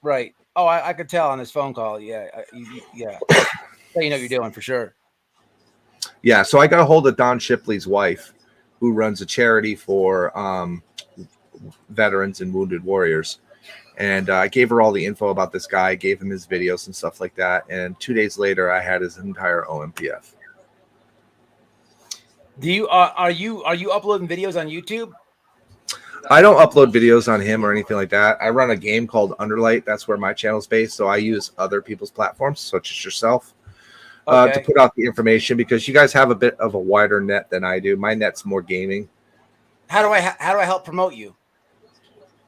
Oh, I could tell on this phone call. Yeah. Yeah. So you know what you're doing for sure. Yeah. So I got a hold of Don Shipley's wife, who runs a charity for veterans and wounded warriors. And I gave her all the info about this guy, gave him his videos and stuff like that. And 2 days later, I had his entire OMPF. Do you are you uploading videos on YouTube? I don't upload videos on him or anything like that. I run a game called Underlight. That's where my channel's based. So I use other people's platforms, such as yourself, to put out the information, because you guys have a bit of a wider net than I do. My net's more gaming. How do I help promote you?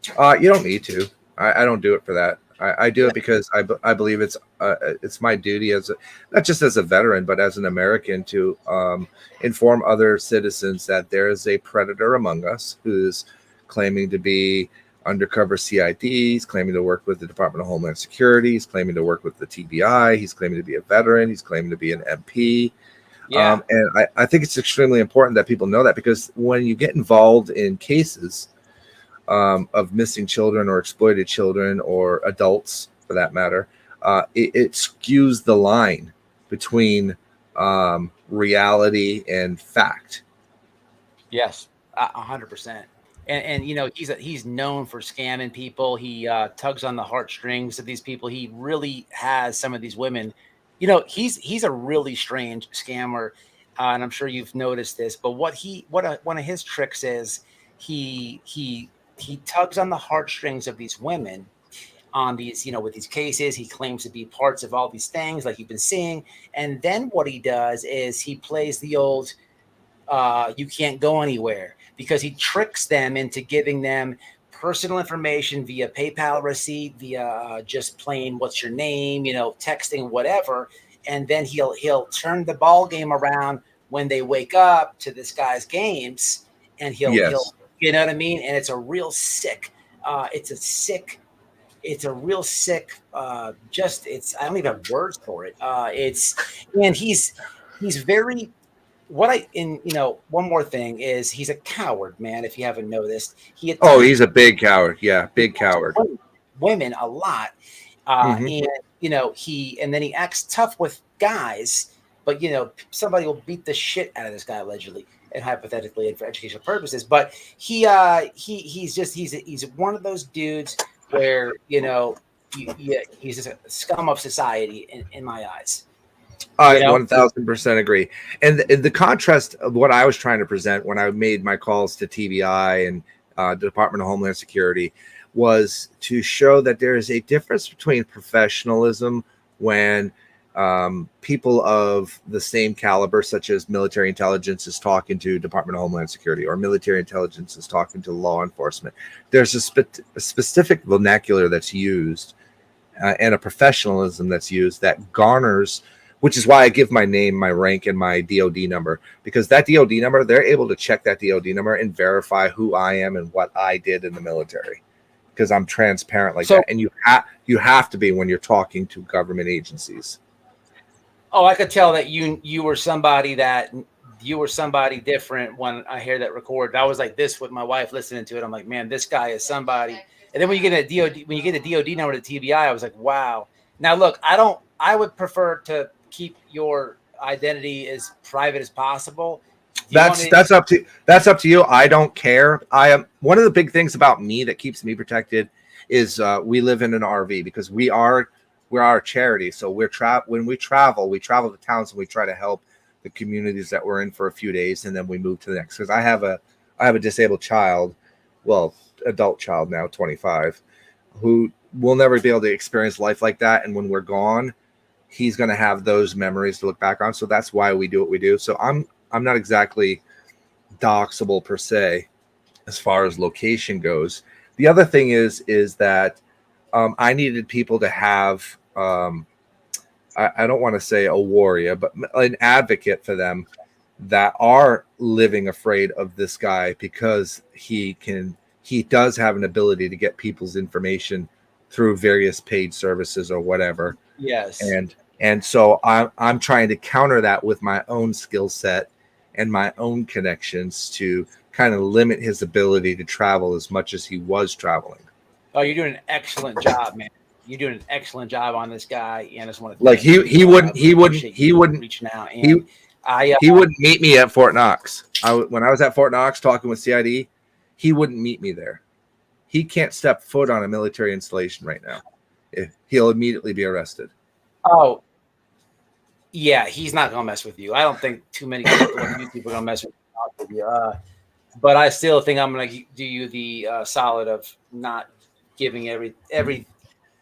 You don't need to. I don't do it for that. I do it because I believe it's my duty as not just as a veteran, but as an American to inform other citizens that there is a predator among us who's claiming to be undercover CID. He's claiming to work with the Department of Homeland Security. He's claiming to work with the TBI. He's claiming to be a veteran. He's claiming to be an MP. Yeah. And I think it's extremely important that people know that, because when you get involved in cases of missing children or exploited children or adults, for that matter, it skews the line between reality and fact. Yes, 100%. And you know, he's known for scamming people. He tugs on the heartstrings of these people. He really has some of these women. You know, he's a really strange scammer, and I'm sure you've noticed this. But one of his tricks is he tugs on the heartstrings of these women on these, you know, with these cases. He claims to be parts of all these things, like you've been seeing. And then what he does is he plays the old you can't go anywhere, because he tricks them into giving them personal information via PayPal receipt, via just plain what's your name, you know, texting, whatever. And then he'll turn the ball game around when they wake up to this guy's games, and he'll you know what I mean? And it's a real sick, I don't even have words for it. He's very, one more thing is he's a coward, man. If you haven't noticed, he's a big coward. Yeah, big coward. Women a lot, and you know and then he acts tough with guys, but you know somebody will beat the shit out of this guy allegedly and hypothetically and for educational purposes. But he's one of those dudes where you know he's just a scum of society in my eyes. I 1000% agree. And the contrast of what I was trying to present when I made my calls to TBI and the Department of Homeland Security was to show that there is a difference between professionalism when people of the same caliber, such as military intelligence, is talking to Department of Homeland Security, or military intelligence is talking to law enforcement. There's a specific vernacular that's used and a professionalism that's used that garners, which is why I give my name, my rank, and my DOD number, because that DOD number, they're able to check that DOD number and verify who I am and what I did in the military, because I'm transparent like that. And you have to be when you're talking to government agencies. Oh, I could tell that you were somebody different when I hear that record. I was like this with my wife listening to it. I'm like, man, this guy is somebody. And then when you get a DOD number to TBI, I was like, wow. Now look, I would prefer to keep your identity as private as possible. That's up to you. I don't care. I am one of the big things about me that keeps me protected is we live in an RV, because we're a charity. So when we travel to towns and we try to help the communities that we're in for a few days, and then we move to the next. Because I have a disabled child, well, adult child now, 25, who will never be able to experience life like that. And when we're gone, he's going to have those memories to look back on. So that's why we do what we do. So I'm not exactly doxable per se as far as location goes. The other thing is that I needed people to have, I don't want to say a warrior, but an advocate for them that are living afraid of this guy, because he does have an ability to get people's information through various paid services or whatever. Yes. And so I'm trying to counter that with my own skill set and my own connections to kind of limit his ability to travel as much as he was traveling. Oh, you're doing an excellent job, man. You're doing an excellent job on this guy. And I just want to like he wouldn't reaching out. And he wouldn't meet me at Fort Knox. When I was at Fort Knox talking with CID, he wouldn't meet me there. he can't step foot on a military installation right now. He'll immediately be arrested. Oh, yeah, he's not gonna mess with you. I don't think too many people on YouTube are gonna mess with you. But I still think I'm gonna do you the solid of not giving every.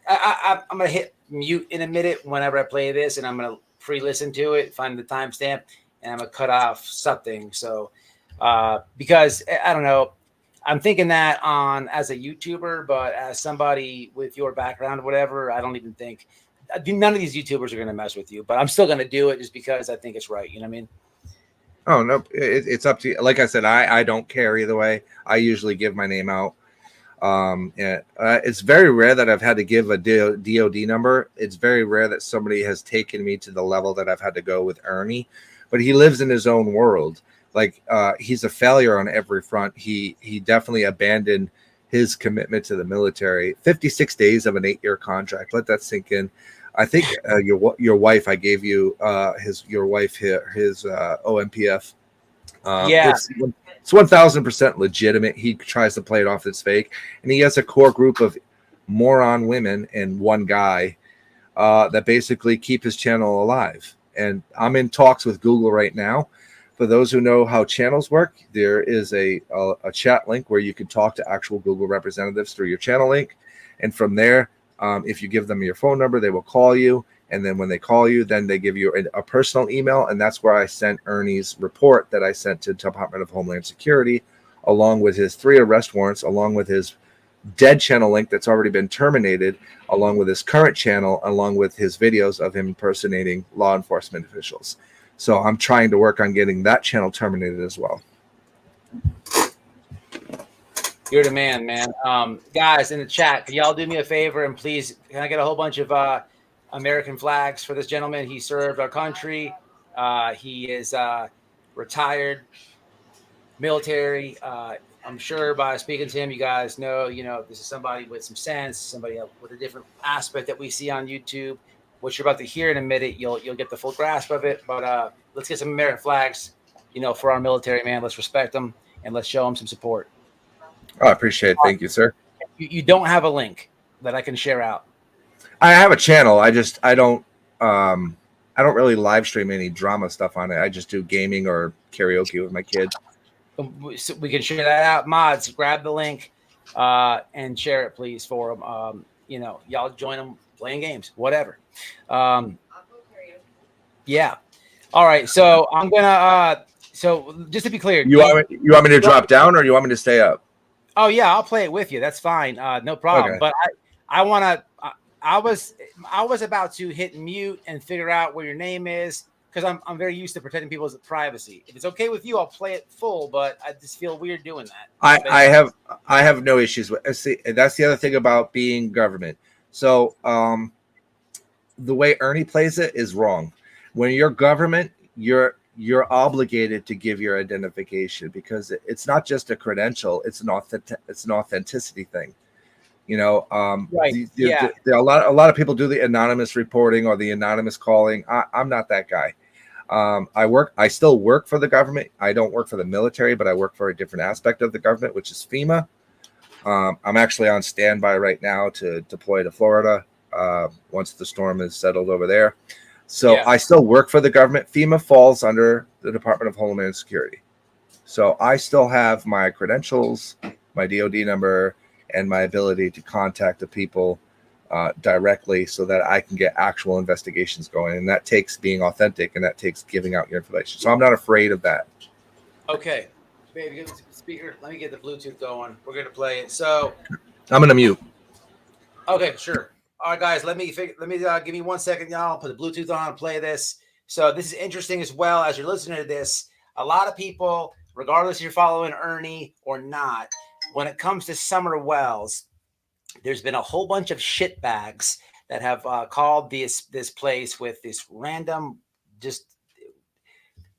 I'm gonna hit mute in a minute whenever I play this, and I'm gonna pre-listen to it, find the timestamp, and I'm gonna cut off something. So, because I don't know, I'm thinking that on as a YouTuber, but as somebody with your background or whatever, I don't even think none of these YouTubers are gonna mess with you. But I'm still gonna do it just because I think it's right. You know what I mean? Oh no, it's up to you. Like I said, I don't care either way. I usually give my name out. It's very rare that I've had to give a DOD number. It's very rare that somebody has taken me to the level that I've had to go with Ernie, but he lives in his own world. Like he's a failure on every front. He definitely abandoned his commitment to the military. 56 days of an 8-year contract. Let that sink in. I think your wife, I gave you his OMPF. Yeah. It's 1000% legitimate. He tries to play it off that's fake, and he has a core group of moron women and one guy that basically keep his channel alive. And I'm in talks with Google right now. For those who know how channels work, there is a chat link where you can talk to actual Google representatives through your channel link, and from there, if you give them your phone number, they will call you. And then when they call you, then they give you a personal email. And that's where I sent Ernie's report that I sent to the Department of Homeland Security, along with his 3 arrest warrants, along with his dead channel link that's already been terminated, along with his current channel, along with his videos of him impersonating law enforcement officials. So I'm trying to work on getting that channel terminated as well. You're the man. Guys in the chat, can y'all do me a favor and please, can I get a whole bunch of American flags for this gentleman? He served our country. He is retired military. I'm sure by speaking to him, you guys know, this is somebody with some sense, somebody with a different aspect that we see on YouTube. What you're about to hear in a minute, you'll get the full grasp of it. But let's get some American flags, for our military man. Let's respect them and let's show him some support. Oh, I appreciate it. Thank you, sir. You don't have a link that I can share out. I have a channel. I don't really live stream any drama stuff on it. I just do gaming or karaoke with my kids. So we can share that out. Mods, grab the link and share it, please, for them. Y'all join them playing games, whatever. Yeah. All right. So I'm gonna. So just to be clear, you want me to drop down or you want me to stay up? Oh yeah, I'll play it with you. That's fine. No problem. Okay. But I want to. I was about to hit mute and figure out where your name is because I'm very used to protecting people's privacy. If it's okay with you, I'll play it full. But I just feel weird doing that. I have no issues with. See, that's the other thing about being government. So the way Ernie plays it is wrong. When you're government, you're obligated to give your identification because it's not just a credential; it's an authenticity thing. Right? A lot of people do the anonymous reporting or the anonymous calling. I'm not that guy. I still work for the government. I don't work for the military, but I work for a different aspect of the government, which is FEMA. I'm actually on standby right now to deploy to Florida once the storm is settled over there. So yeah. I still work for the government. FEMA falls under the Department of Homeland Security. So I still have my credentials, my DOD number, and my ability to contact the people directly so that I can get actual investigations going. And that takes being authentic and that takes giving out your information. So I'm not afraid of that. Okay. Baby, get the speaker. Let me get the Bluetooth going. We're going to play it. So I'm going to mute. Okay, sure. All right, guys, let me give me 1 second, y'all. I'll put the Bluetooth on and play this. So this is interesting as well as you're listening to this. A lot of people, regardless if you're following Ernie or not, when it comes to Summer Wells, there's been a whole bunch of shitbags that have called this place with this random just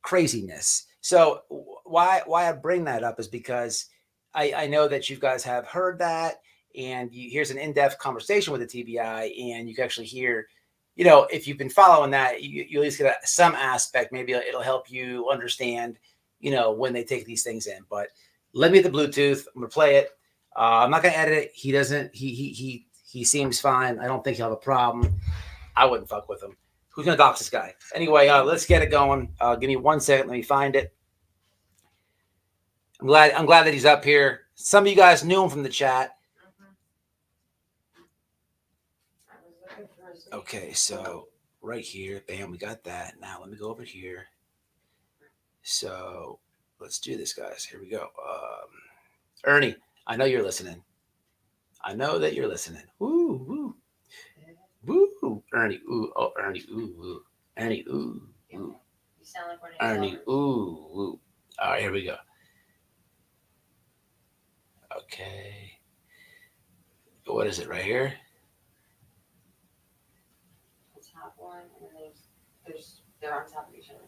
craziness. So why I bring that up is because I know that you guys have heard that. And here's an in-depth conversation with the TBI, and you can actually hear, if you've been following that, you at least get some aspect. Maybe it'll help you understand, when they take these things in. But let me hit the Bluetooth. I'm going to play it. I'm not gonna edit it. He doesn't. He seems fine. I don't think he'll have a problem. I wouldn't fuck with him. Who's gonna dox this guy? Anyway, let's get it going. Give me 1 second. Let me find it. I'm glad that he's up here. Some of you guys knew him from the chat. Okay, so right here, bam, we got that. Now let me go over here. So let's do this, guys. Here we go. Ernie, I know you're listening. I know that you're listening. Woo, woo, woo. Ernie, ooh, oh, Ernie, ooh, woo. Ernie, ooh, ooh. You sound like one of Ernie, your ooh, woo. All right, here we go. Okay. What is it right here? the top one, and then they're on top of each other.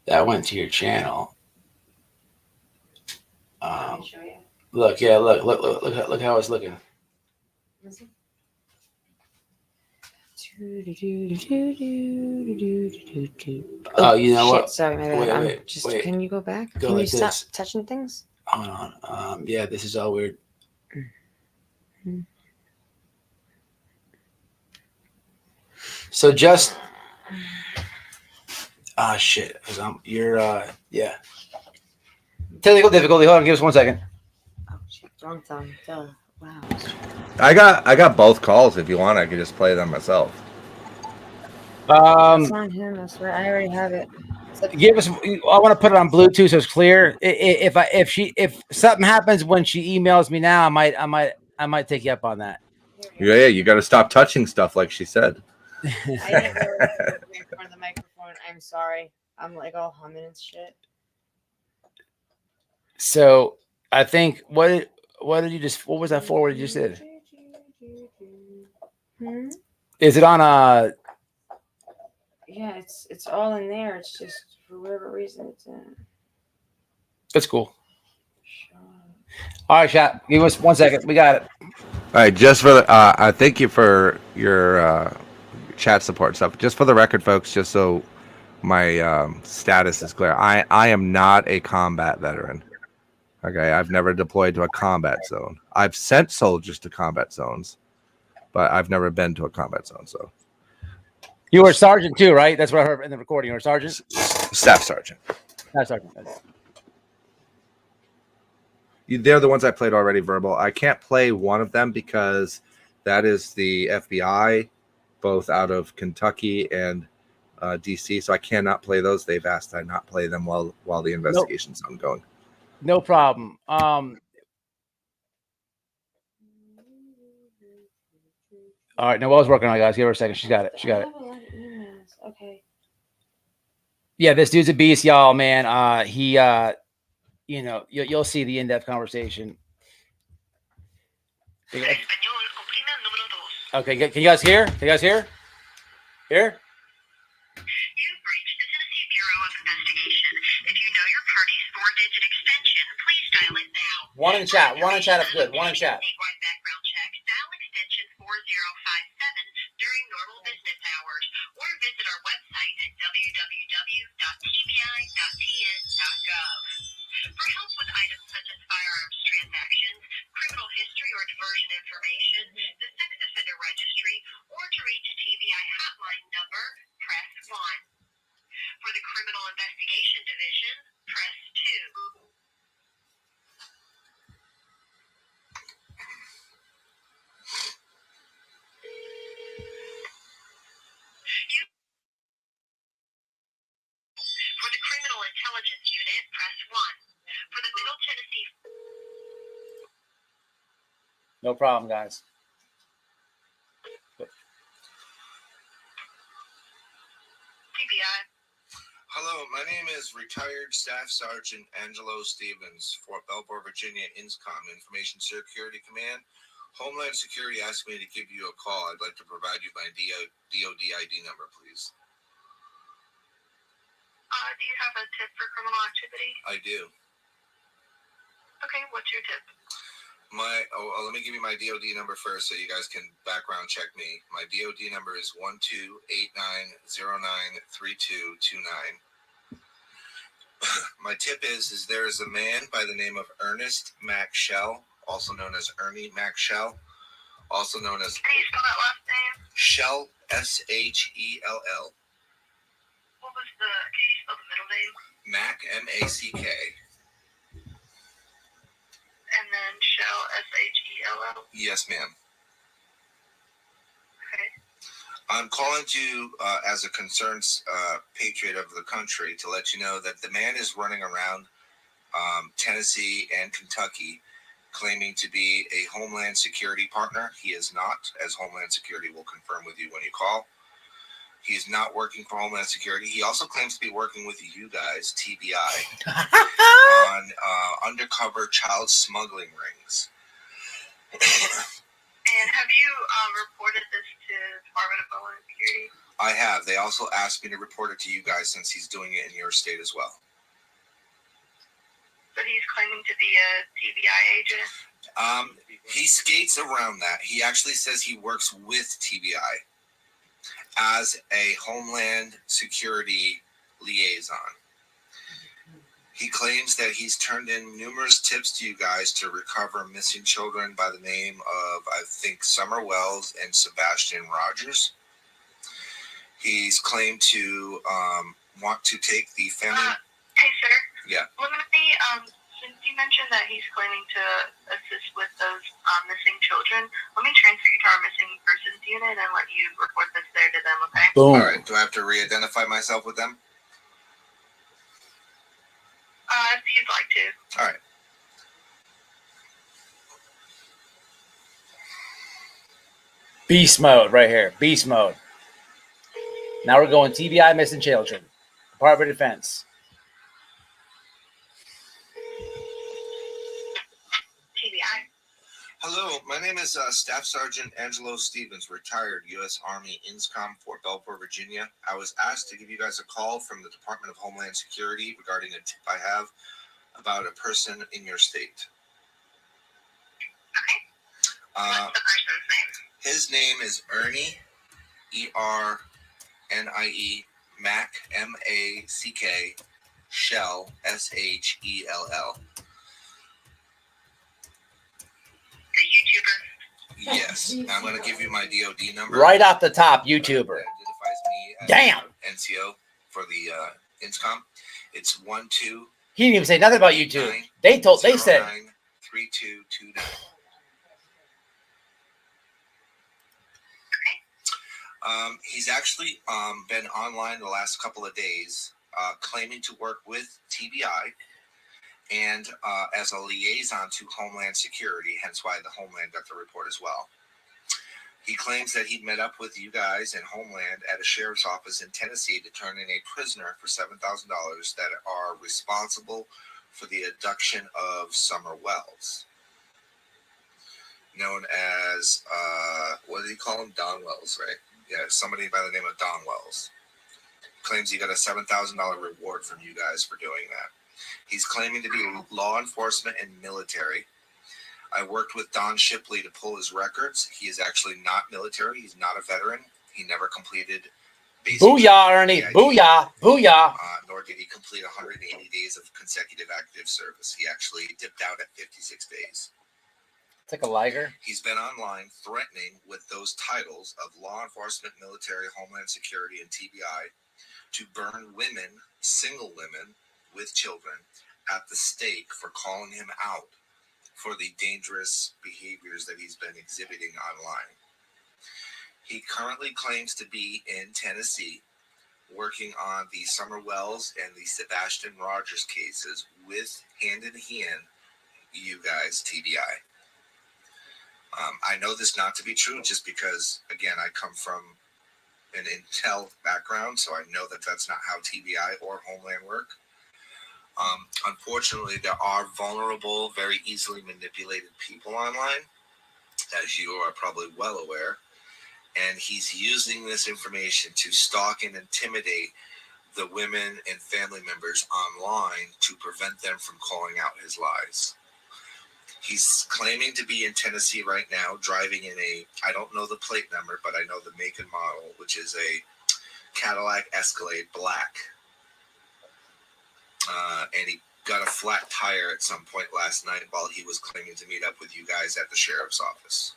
That went to your channel. Let me show you. Look, yeah, look how it's looking. Oh, you know shit, what? Sorry, my bad. Wait. Can you go back? Go Can like you stop this. touching things? Hold on. Yeah, this is all weird. So just shit. Yeah. Technical difficulty. Hold on, give us 1 second. Oh shit, wrong thumb. Duh. Wow. I got both calls. If you want, I could just play them myself. That's on him. I swear, I already have it. Give us. I want to put it on Bluetooth so it's clear. If something happens when she emails me now, I might take you up on that. Yeah, you got to stop touching stuff, like she said. I didn't realize it was in front of the microphone. I'm sorry. I'm like all humming and shit. So I think what did you just? What was that for? What did you just did? Is it on a? Yeah, it's all in there. It's just for whatever reason it's in. That's cool. All right, chat. Give us 1 second. We got it. All right, just for the, I thank you for your chat support and stuff. Just for the record, folks, just so my status is clear, I am not a combat veteran. Okay, I've never deployed to a combat zone. I've sent soldiers to combat zones, but I've never been to a combat zone. So You were a sergeant too, right? That's what I heard in the recording. You were a sergeant? Staff sergeant. Not sergeant. They're the ones I played already verbal. I can't play one of them because that is the FBI, both out of Kentucky and DC. So I cannot play those. They've asked I not play them while the investigation's ongoing. No problem. All right, Noelle's working on it, guys. Give her a second. She's got it. She got it. Okay. Yeah, this dude's a beast, y'all, man. He you'll see the in-depth conversation. Okay, can you guys hear? Can you guys hear? Here? You've reached the Tennessee Bureau of Investigation. If you know your party's 4-digit extension, please dial it now. One in chat. One in chat is good. One in chat. Statewide background check. Dial extension 4057 during normal business hours, or visit our website at www.tbi.tn.gov. For help with items such as firearms transactions, criminal history or diversion information, the sex offender registry, or to reach a TBI hotline number, press 1. For the Criminal Investigation Division, press 2. For the Criminal Intelligence Unit, press 1. For the Middle Tennessee... No problem, guys. TBI. Hello, my name is retired Staff Sergeant Angelo Stevens, Fort Belvoir, Virginia, INSCOM, Information Security Command. Homeland Security asked me to give you a call. I'd like to provide you my DOD ID number, please. Do you have a tip for criminal activity? I do. Okay, what's your tip? Let me give you my DOD number first so you guys can background check me. My DOD number is 1289093229. My tip is there is a man by the name of Ernest Mac Shell, also known as Ernie Mac Shell, also known as Can you spell that last name? Shell, Shell. What was can you spell the middle name? Mac, Mack. And then Shell, Shell? Yes, ma'am. Okay. I'm calling you as a concerned patriot of the country to let you know that the man is running around Tennessee and Kentucky claiming to be a Homeland Security partner. He is not, as Homeland Security will confirm with you when you call. He's not working for Homeland Security. He also claims to be working with you guys, TBI, on undercover child smuggling rings. And have you reported this to Department of Homeland Security? I have. They also asked me to report it to you guys since he's doing it in your state as well. So he's claiming to be a TBI agent? He skates around that. He actually says he works with TBI as a Homeland Security liaison. He claims that he's turned in numerous tips to you guys to recover missing children by the name of, I think, Summer Wells and Sebastian Rogers. He's claimed to want to take the family. Hey, sir. Yeah. Let me, since you mentioned that he's claiming to assist with those missing children, let me transfer you to our missing persons unit and let you report this there to them, okay? Boom. All right. Do I have to re-identify myself with them? If you'd like to. All right. Beast mode right here. Beast mode. Now we're going TBI missing children. Department of Defense. TBI. Hello, my name is Staff Sergeant Angelo Stevens, retired U.S. Army INSCOM, Fort Belvoir, Virginia. I was asked to give you guys a call from the Department of Homeland Security regarding a tip I have about a person in your state. Okay. What's the person's name? His name is Ernie, E-R-N-I-E, Mack, M-A-C-K, Shell, S-H-E-L-L. A YouTuber? Yes. Now I'm going to give you my DOD number. Right off the top, YouTuber. That identifies me as Damn. NCO for the INSCOM. It's 12. He didn't even say nothing about YouTube. They said 3229. He's actually been online the last couple of days, claiming to work with TBI and as a liaison to Homeland Security, hence why the Homeland got the report as well. He claims that he met up with you guys in Homeland at a sheriff's office in Tennessee to turn in a prisoner for $7,000 that are responsible for the abduction of Summer Wells, known as, what did he call him? Don Wells, right? Yeah, somebody by the name of Don Wells. Claims he got a $7,000 reward from you guys for doing that. He's claiming to be law enforcement and military. I worked with Don Shipley to pull his records. He is actually not military. He's not a veteran. He never completed basic. booyah, Ernie. Booyah. Booyah. Nor did he complete 180 days of consecutive active service. He actually dipped out at 56 days. It's like a liger. He's been online threatening with those titles of law enforcement, military, Homeland Security, and TBI to burn women, single women with children, at the stake for calling him out for the dangerous behaviors that he's been exhibiting online. He currently claims to be in Tennessee working on the Summer Wells and the Sebastian Rogers cases with hand in hand you guys, TBI. I know this not to be true just because, again, I come from an intel background, so I know that that's not how TBI or Homeland work. Unfortunately, there are vulnerable, very easily manipulated people online, as you are probably well aware, and he's using this information to stalk and intimidate the women and family members online to prevent them from calling out his lies. He's claiming to be in Tennessee right now, driving in I don't know the plate number, but I know the make and model, which is a Cadillac Escalade black. And he got a flat tire at some point last night while he was claiming to meet up with you guys at the sheriff's office.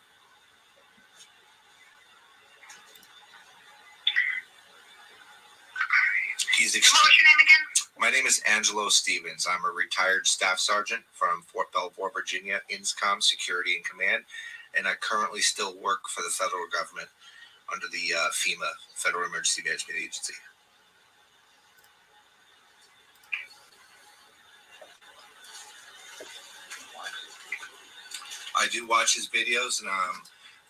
What was your name again? My name is Angelo Stevens. I'm a retired staff sergeant from Fort Belvoir, Virginia, INSCOM Security and Command, and I currently still work for the federal government under the FEMA, Federal Emergency Management Agency. I do watch his videos, and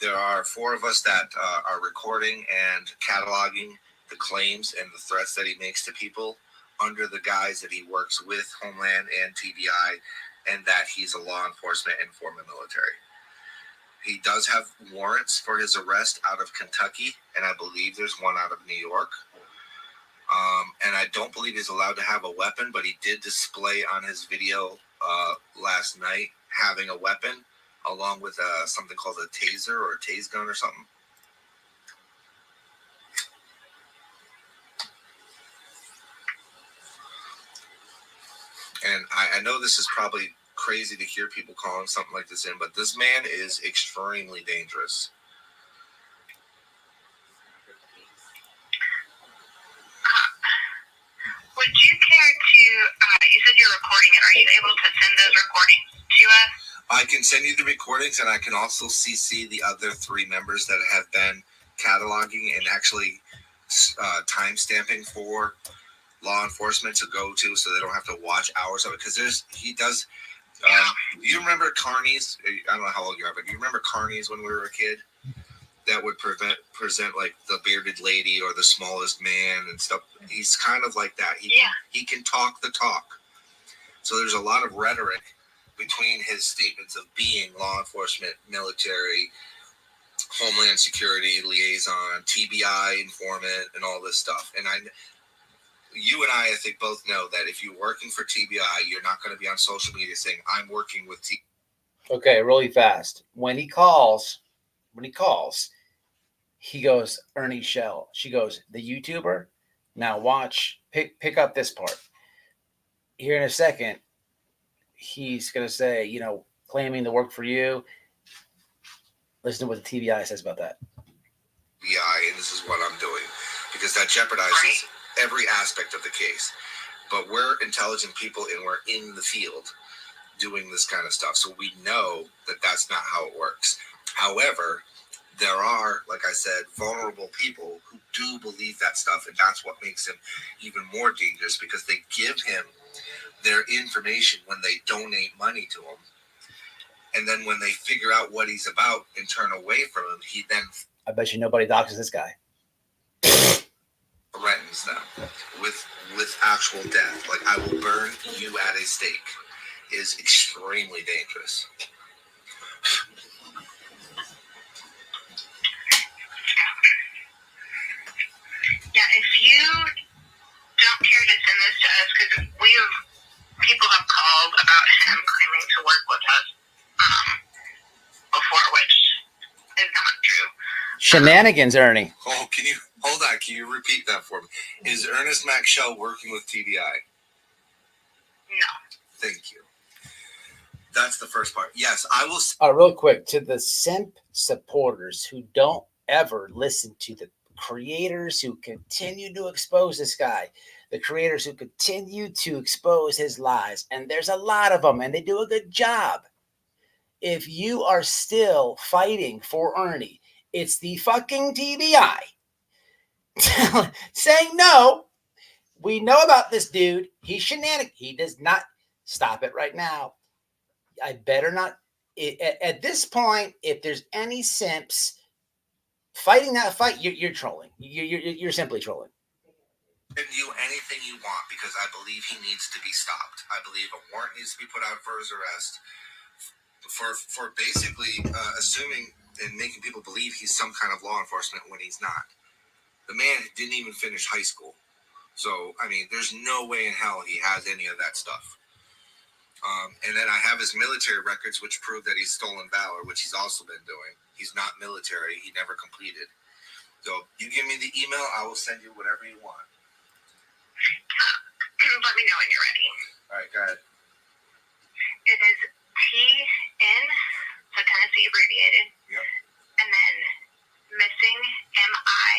there are 4 of us that are recording and cataloging the claims and the threats that he makes to people under the guise that he works with Homeland and TBI, and that he's a law enforcement and former military. He does have warrants for his arrest out of Kentucky, and I believe there's one out of New York. And I don't believe he's allowed to have a weapon, but he did display on his video last night having a weapon, along with something called a taser or a tase gun or something. And I know this is probably crazy to hear people calling something like this in, but this man is extremely dangerous. Would you care to, you said you're recording it. Are you able to send those recordings to us? I can send you the recordings, and I can also CC the other 3 members that have been cataloging and actually time stamping for law enforcement to go to, so they don't have to watch hours of it. Because he does. You remember carnies? I don't know how old you are, but do you remember carnies when we were a kid? That would present like the bearded lady or the smallest man and stuff. He's kind of like that. He can talk the talk. So there's a lot of rhetoric between his statements of being law enforcement, military, Homeland Security liaison, TBI informant, and all this stuff. And you and I think both know that if you're working for TBI, you're not going to be on social media saying, I'm working with TBI. Okay, really fast. When he calls, he goes, Ernie Shell. She goes, the YouTuber. Now watch, pick up this part. Here in a second, he's going to say, claiming to work for you. Listen to what the TBI says about that. TBI, and this is what I'm doing, because that jeopardizes every aspect of the case. But we're intelligent people, and we're in the field doing this kind of stuff, so we know that that's not how it works. However, there are, like I said, vulnerable people who do believe that stuff, and that's what makes him even more dangerous, because they give him their information when they donate money to him, and then when they figure out what he's about and turn away from him, he then, I bet you nobody doxes this guy, threatens them with actual death. Like, I will burn you at a stake. Is extremely dangerous. Yeah, if you don't care to send this to us, because people have called about him claiming to work with us before, which is not true. Shenanigans, Ernie. Oh, hold on? Can you repeat that for me? Is Ernest Mac Shell working with TBI? No. Thank you. That's the first part. Yes, I will. Real quick, to the simp supporters who don't ever listen to the creators who continue to expose this guy, the creators who continue to expose his lies, and there's a lot of them, and they do a good job. If you are still fighting for Ernie, it's the fucking TBI saying, no, we know about this dude. He's shenanigan. He does not stop it right now. I better not. At this point, if there's any simps fighting that fight, you're trolling. You're simply trolling. Can do anything you want, because I believe he needs to be stopped. I believe a warrant needs to be put out for his arrest for basically assuming and making people believe he's some kind of law enforcement when he's not. The man didn't even finish high school. So, I mean, there's no way in hell he has any of that stuff. And then I have his military records, which prove that he's stolen valor, which he's also been doing. He's not military. He never completed. So you give me the email, I will send you whatever you want. Let me know when you're ready. All right, go ahead. It is TN, so Tennessee abbreviated. Yep. And then missing MI.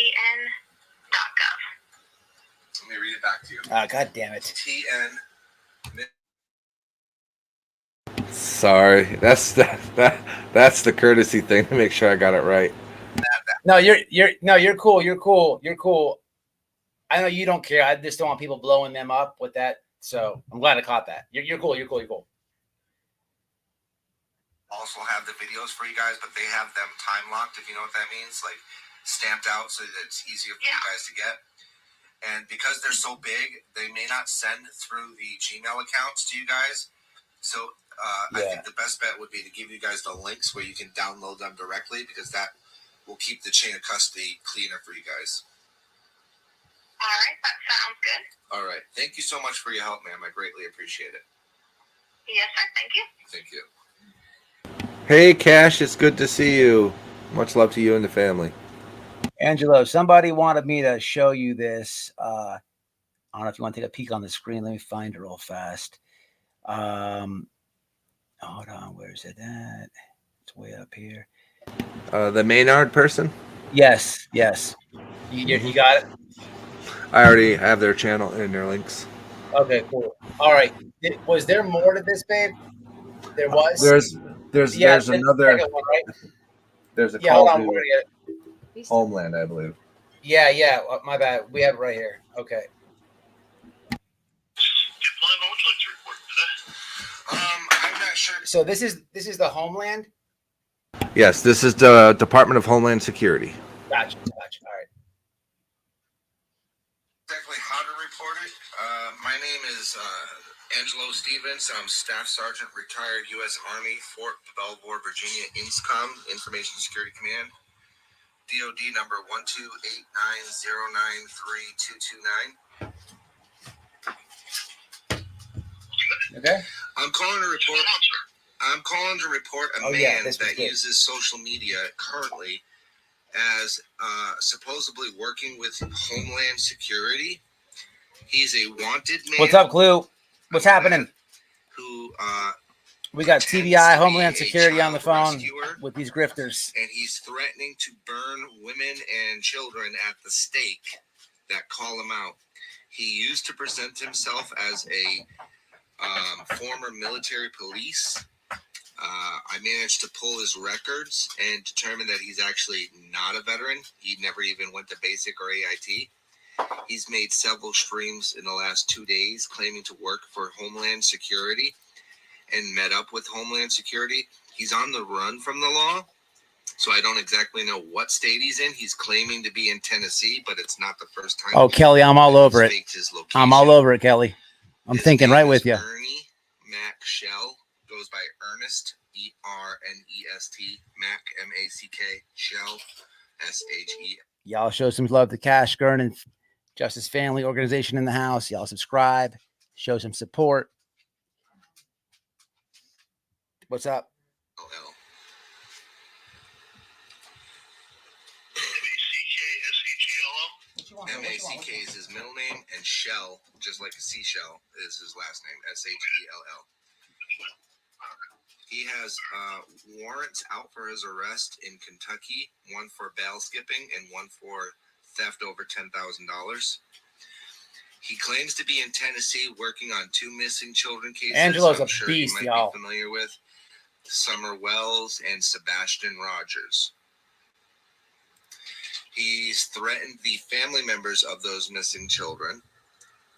TN.gov. Let me read it back to you. God damn it. TN. Sorry, that's the courtesy thing to make sure I got it right. No, you're cool. You're cool. I know you don't care. I just don't want people blowing them up with that. So I'm glad I caught that. You're cool. Also have the videos for you guys, but they have them time locked, if you know what that means, like stamped out so that it's easier for you guys to get. And because they're so big, they may not send through the Gmail accounts to you guys. So I think the best bet would be to give you guys the links where you can download them directly, because that will keep the chain of custody cleaner for you guys. All right, that sounds good. All right. Thank you so much for your help, ma'am. I greatly appreciate it. Yes, sir. Thank you. Thank you. Hey, Cash. It's good to see you. Much love to you and the family. Angelo, somebody wanted me to show you this. I don't know if you want to take a peek on the screen. Let me find it real fast. Hold on. Where's it at? It's way up here. The Maynard person? Yes. You got it? I already have their channel and their links. Okay, cool. All right. Was there more to this, babe? There was? There's another one, right? There's a call to Homeland, I believe. Yeah. My bad. We have it right here. Okay. I'm not sure. So this is the Homeland? Yes, this is the Department of Homeland Security. Gotcha. All right. Exactly how to report it. My name is Angelo Stevens. I'm Staff Sergeant, retired U.S. Army, Fort Belvoir, Virginia, INSCOM, Information Security Command. DOD number 128909229. Okay. I'm calling to report a man that uses social media currently as supposedly working with Homeland Security. He's a wanted man. What's up, Clue? What's happening? Who we got TBI Homeland Security on the phone with these grifters. And he's threatening to burn women and children at the stake that call him out. He used to present himself as a former military police. I managed to pull his records and determine that he's actually not a veteran. He never even went to basic or AIT. He's made several streams in the last 2 days claiming to work for Homeland Security and met up with Homeland Security. He's on the run from the law, so I don't exactly know what state he's in. He's claiming to be in Tennessee, but it's not the first time. Oh, Kelly, I'm all over it. I'm all over it, Kelly. I'm thinking right with you. Ernie Shell goes by Ernest, ERNEST, Mac, MACK, Shell, SHE. Y'all show some love to Cash Gurn and Justice Family Organization in the house. Y'all subscribe, show some support. What's up? MACK is his middle name, and Shell, just like a seashell, is his last name, SHELL. He has warrants out for his arrest in Kentucky, one for bail skipping and one for theft over $10,000. He claims to be in Tennessee working on 2 missing children cases. Angelo's I'm a sure beast, you might y'all. be familiar with Summer Wells and Sebastian Rogers. He's threatened the family members of those missing children.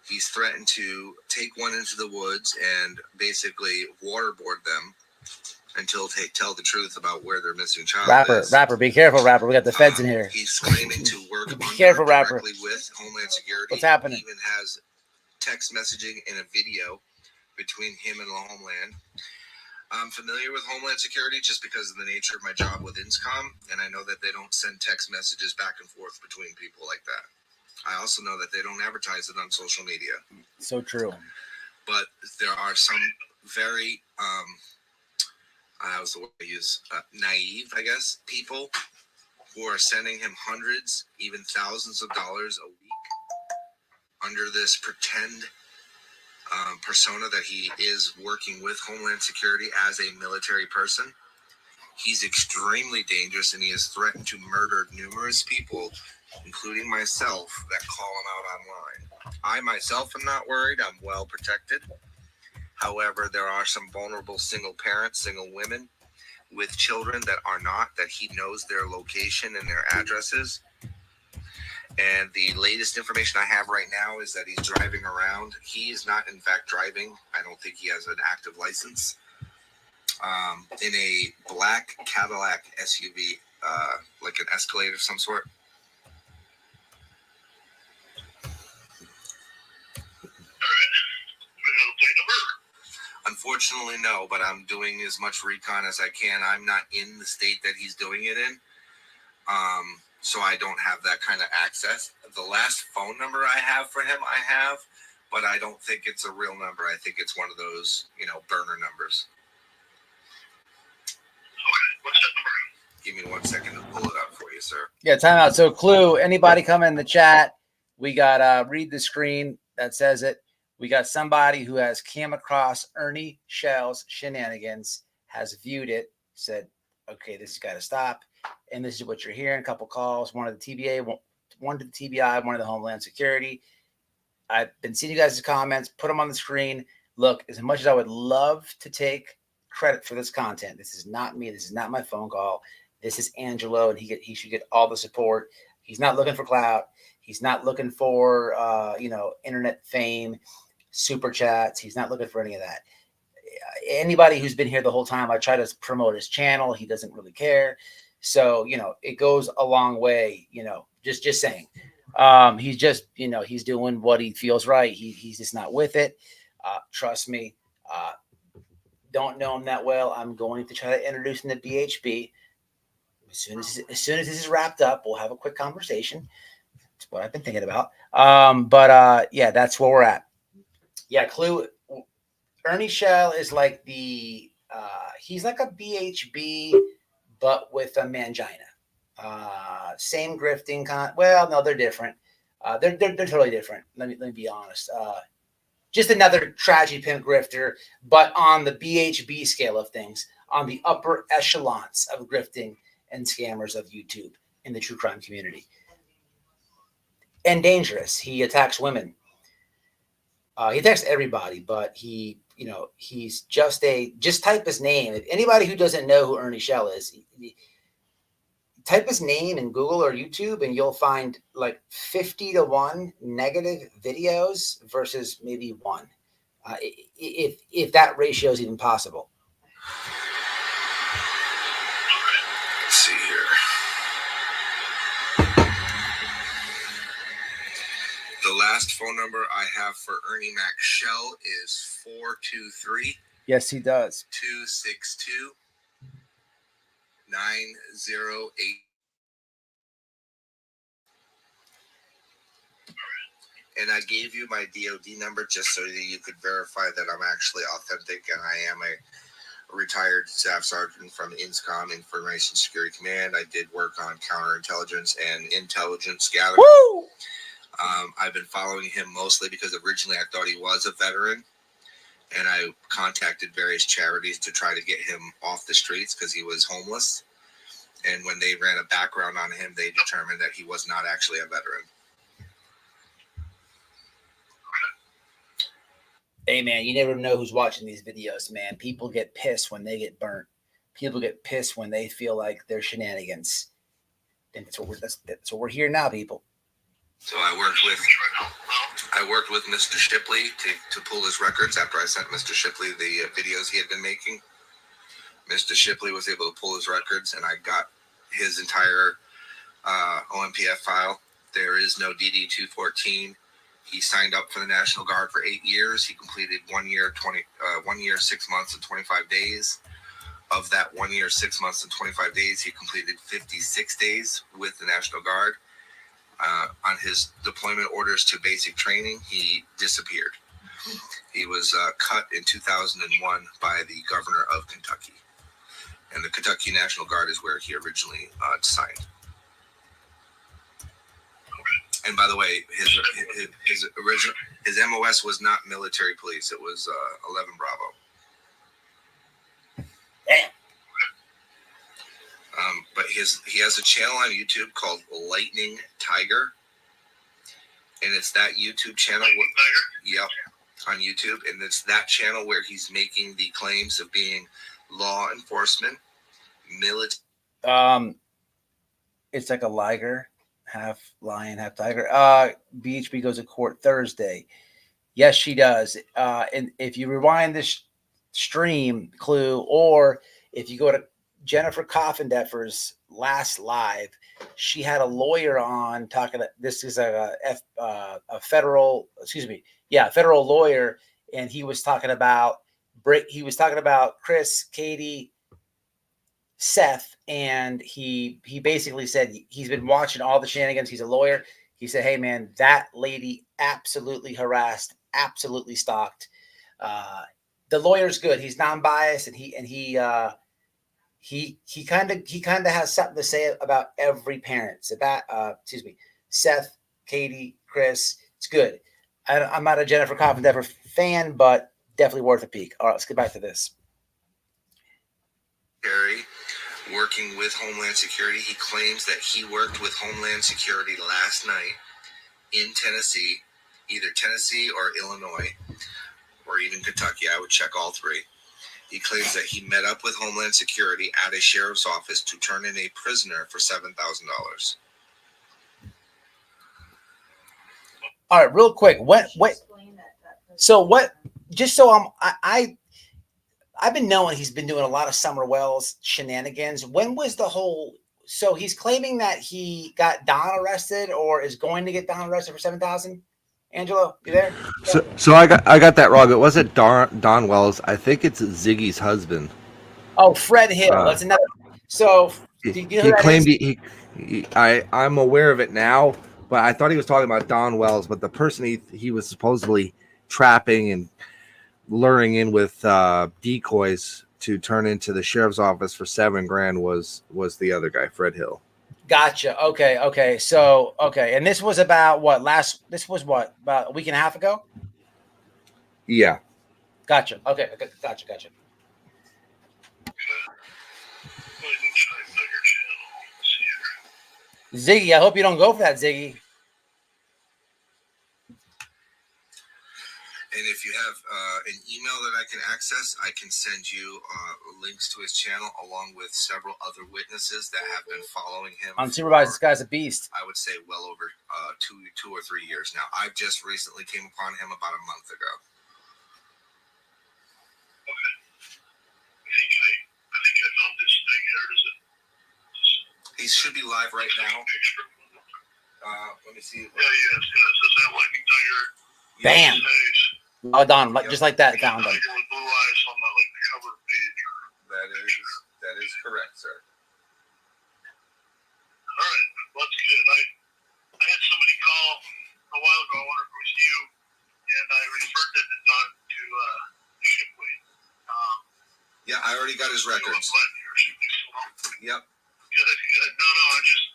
He's threatened to take one into the woods and basically waterboard them until they tell the truth about where their missing child is. Rapper, be careful, rapper. We got the feds in here. He's claiming to work directly with Homeland Security. What's happening? He even has text messaging and a video between him and the Homeland. I'm familiar with Homeland Security just because of the nature of my job with INSCOM, and I know that they don't send text messages back and forth between people like that. I also know that they don't advertise it on social media. So true. But there are some very, that was the word I use, naive, I guess, people who are sending him hundreds, even thousands of dollars a week under this pretend persona that he is working with Homeland Security as a military person. He's extremely dangerous, and he has threatened to murder numerous people, including myself, that call him out online. I myself am not worried. I'm well protected. However, there are some vulnerable single parents, single women with children that are not, that he knows their location and their addresses. And the latest information I have right now is that he's driving around. He is not, in fact, driving. I don't think he has an active license. In a black Cadillac SUV, like an Escalade of some sort. Unfortunately, no, but I'm doing as much recon as I can. I'm not in the state that he's doing it in. So I don't have that kind of access. The last phone number I have for him, I have, but I don't think it's a real number. I think it's one of those, burner numbers. Okay, what's that number? Give me 1 second to pull it up for you, sir. Yeah, time out. So Clue, anybody come in the chat? We got read the screen that says it. We got somebody who has came across Ernie Shell's shenanigans, has viewed it, said, okay, this has got to stop. And this is what you're hearing. A couple calls, one to the TBA, one to the TBI, one to the Homeland Security. I've been seeing you guys' comments, put them on the screen. Look, as much as I would love to take credit for this content, this is not me. This is not my phone call. This is Angelo, and he should get all the support. He's not looking for clout. He's not looking for, internet fame, super chats. He's not looking for any of that. Anybody who's been here the whole time, I try to promote his channel. He doesn't really care. So, it goes a long way, just saying. He's just, he's doing what he feels right. He's just not with it. Trust me. Don't know him that well. I'm going to try to introduce him to BHB. As soon as this is wrapped up, we'll have a quick conversation. That's what I've been thinking about. Yeah, that's where we're at. Yeah, Clue. Ernie Shell is like he's like a BHB, but with a mangina. Same grifting well, no, they're different. They're totally different. Let me be honest. Just another tragedy pimp grifter, but on the BHB scale of things, on the upper echelons of grifting and scammers of YouTube in the true crime community. And dangerous. He attacks women. He attacks everybody, but he's just type his name. If anybody who doesn't know who Ernie Shell is, type his name in Google or YouTube, and you'll find like 50 to 1 negative videos versus maybe 1, if that ratio is even possible. Let's see here. The last phone number I have for Ernie Mac Shell is 423. Yes, he does. 262 908. And I gave you my DOD number just so that you could verify that I'm actually authentic and I am a retired staff sergeant from INSCOM, Information Security Command. I did work on counterintelligence and intelligence gathering. Woo! I've been following him mostly because originally I thought he was a veteran, and I contacted various charities to try to get him off the streets because he was homeless. And when they ran a background on him, they determined that he was not actually a veteran. Hey, man, you never know who's watching these videos, man. People get pissed when they get burnt. People get pissed when they feel like they're shenanigans. And that's what we're here now, people. So I worked with Mr. Shipley to pull his records after I sent Mr. Shipley the videos he had been making. Mr. Shipley was able to pull his records, and I got his entire OMPF file. There is no DD-214. He signed up for the National Guard for 8 years. He completed 1 year, 6 months, and 25 days. Of that 1 year, 6 months, and 25 days, he completed 56 days with the National Guard. On his deployment orders to basic training, he disappeared. He was cut in 2001 by the governor of Kentucky. And the Kentucky National Guard is where he originally signed. And by the way, his MOS was not military police. It was 11 Bravo. But he has a channel on YouTube called Lightning Tiger, and it's that YouTube channel. Yep, on YouTube, and it's that channel where he's making the claims of being law enforcement, military. It's like a liger, half lion, half tiger. BHB goes to court Thursday. Yes, she does. And if you rewind this stream, Clue, or if you go to Jennifer Coffindeffer's last live, she had a lawyer on talking. This is a federal, federal lawyer, and he was talking about Chris, Katie, Seth, and he basically said he's been watching all the shenanigans. He's a lawyer. He said, "Hey man, that lady absolutely harassed, absolutely stalked." The lawyer's good. He's non-biased, and he kind of has something to say about every parent. So that, Seth, Katie, Chris, it's good. I'm not a Jennifer Coffindeffer fan, but definitely worth a peek. All right, let's get back to this. Working with Homeland Security, he claims that he worked with Homeland Security last night in Tennessee, either Tennessee or Illinois, or even Kentucky. I would check all three. He claims that he met up with Homeland Security at a sheriff's office to turn in a prisoner for $7,000. All right, real quick. I've been knowing he's been doing a lot of Summer Wells shenanigans. When was the whole? So he's claiming that he got Don arrested or is going to get Don arrested for $7,000. Angelo, you there? So I got that wrong. It wasn't Don Wells. I think it's Ziggy's husband. Oh, Fred Hill. That's another. So he claimed I'm aware of it now, but I thought he was talking about Don Wells. But the person he was supposedly trapping and luring in with decoys to turn into the sheriff's office for $7,000 was the other guy, Fred Hill. Gotcha. Okay. So, and this was about what? About a week and a half ago? Yeah. Gotcha. Okay. Gotcha. Ziggy, I hope you don't go for that, Ziggy. And if you have an email that I can access, I can send you links to his channel along with several other witnesses that have been following him. Unsupervised, this guy's a beast. I would say well over 2 or 3 years now. I've just recently came upon him about a month ago. Okay. I think I found this thing here. Is it? He should be live right now. Let me see. Yeah. It says that lightning tiger. Bam. Well done. Just like that. Found him. Tiger with blue eyes on the cover page. That is correct, sir. All right, well, that's good. I had somebody call a while ago. I wonder if it was you, and I referred them to Shipley. Yeah, I already got his records. Yep. Good. No, I just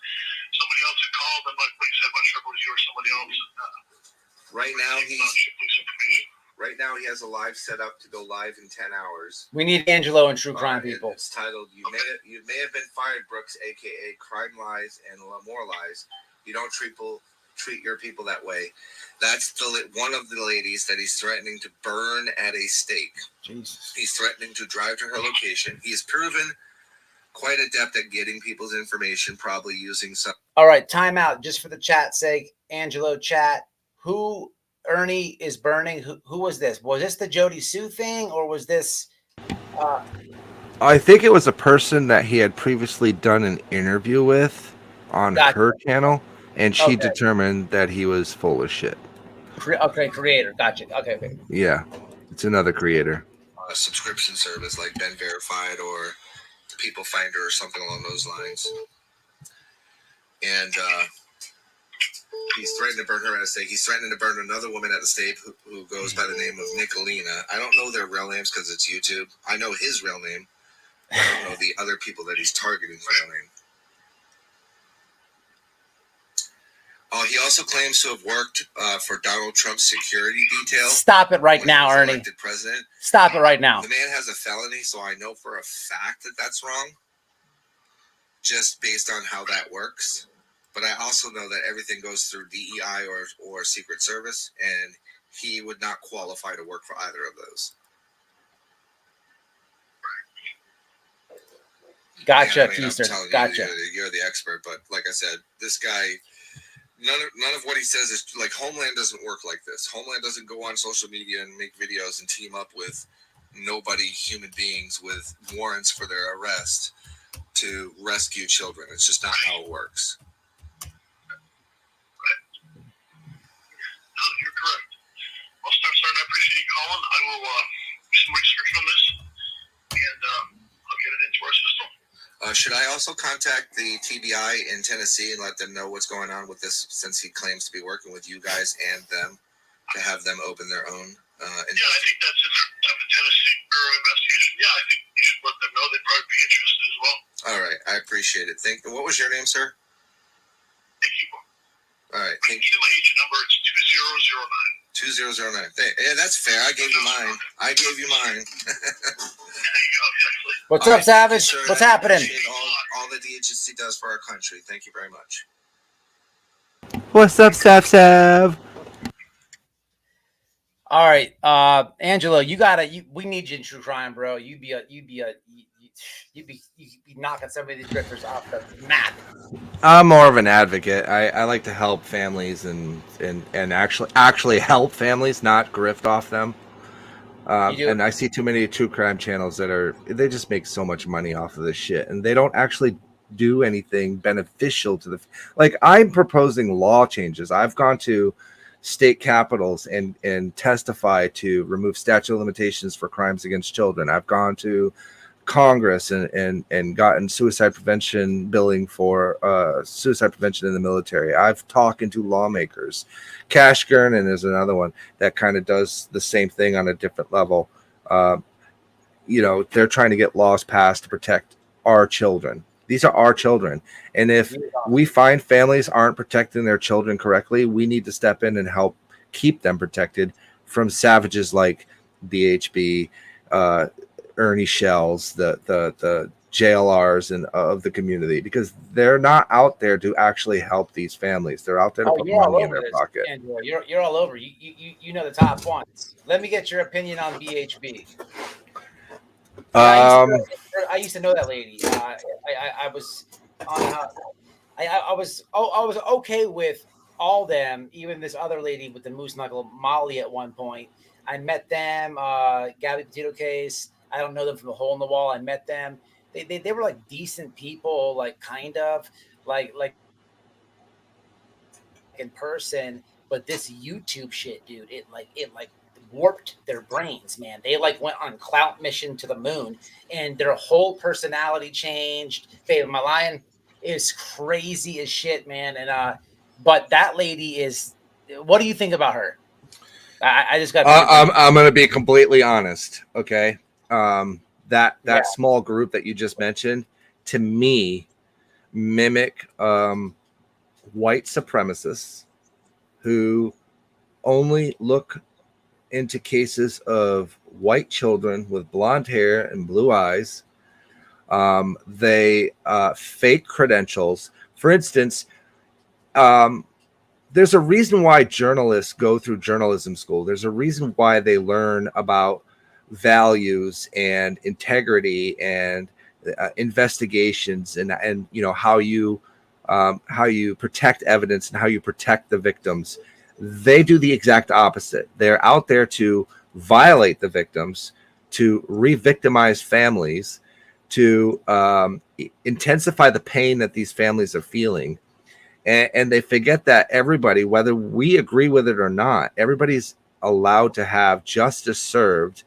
somebody else had called. I'm not quite sure if it was you or somebody else. Right now he has a live set up to go live in 10 hours. We need Angelo and True Crime people. It's titled "You May Have Been Fired, Brooks," aka "Crime Lies and More Lies." You don't treat your people that way. That's one of the ladies that he's threatening to burn at a stake. Jesus. He's threatening to drive to her location. He's proven quite adept at getting people's information, probably using some. All right, time out just for the chat's sake. Angelo, chat. Who Ernie is burning? Who was this? Was this the Jody Sue thing, or was this? I think it was a person that he had previously done an interview with on her channel, and she determined that he was full of shit. Okay, creator. Gotcha. Okay. Yeah, it's another creator. A subscription service like Ben Verified or People Finder or something along those lines. And he's threatened to burn her at a stake. He's threatening to burn another woman at the stake who goes by the name of Nicolina. I don't know their real names because it's YouTube. I know his real name. I don't know the other people that he's targeting's real name. Oh, he also claims to have worked for Donald Trump's security detail. Stop it right now, Ernie. Elected president. Stop it right now. The man has a felony, so I know for a fact that that's wrong, just based on how that works. But I also know that everything goes through DEI or Secret Service, and he would not qualify to work for either of those. Gotcha, And, Keister. I'm Gotcha. You're the expert, but like I said, this guy, none of what he says is like Homeland doesn't work like this. Homeland doesn't go on social media and make videos and team up with human beings with warrants for their arrest to rescue children. It's just not how it works. No, you're correct. Well, Sergeant, I appreciate you calling. I will do some research on this, and I'll get it into our system. Should I also contact the TBI in Tennessee and let them know what's going on with this, since he claims to be working with you guys and them to have them open their own Yeah, I think that's a Tennessee Bureau investigation. Yeah, I think you should let them know. They'd probably be interested as well. All right, I appreciate it. What was your name, sir? Thank you. All right, I can give you my agent number. It's 2009. 2009. Yeah, that's fair. I gave you mine. What's up, Savage? What's happening? All that the agency does for our country. Thank you very much. What's up, Sav? All right, Angelo, we need you in true crime, bro. You'd be knocking some of these grifters off the map. I'm more of an advocate. I like to help families and actually help families, not grift off them. And I see too many true crime channels they just make so much money off of this shit, and they don't actually do anything beneficial to like I'm proposing law changes. I've gone to state capitals and testify to remove statute of limitations for crimes against children. I've gone to Congress and gotten suicide prevention billing for suicide prevention in the military. I've talked to lawmakers. Cash Gurnan is another one that kind of does the same thing on a different level. They're trying to get laws passed to protect our children. These are our children. And if we find families aren't protecting their children correctly, we need to step in and help keep them protected from savages like BHB, Ernie Shells, the JLRs and of the community, because they're not out there to actually help these families. They're out there to put money in their pocket. Andrew, you're all over. You know the top ones. Let me get your opinion on BHB. I used to know that lady. I was okay with all them, even this other lady with the moose knuckle, Molly, at one point. I met them, Gabby Potato Case. I don't know them from the hole in the wall. I met them. They were like decent people, like kind of like in person. But this YouTube shit, dude, it warped their brains, man. They like went on clout mission to the moon, and their whole personality changed. Babe, am I lying? It's crazy as shit, man. And but that lady is. What do you think about her? I just got. I'm gonna be completely honest. Okay. That small group that you just mentioned, to me, mimic white supremacists who only look into cases of white children with blonde hair and blue eyes. They fake credentials. For instance, there's a reason why journalists go through journalism school. There's a reason why they learn about values and integrity and investigations and how you protect evidence and how you protect the victims. They do the exact opposite. They're out there to violate the victims, to re-victimize families, to intensify the pain that these families are feeling, And they forget that everybody, whether we agree with it or not, everybody's allowed to have justice served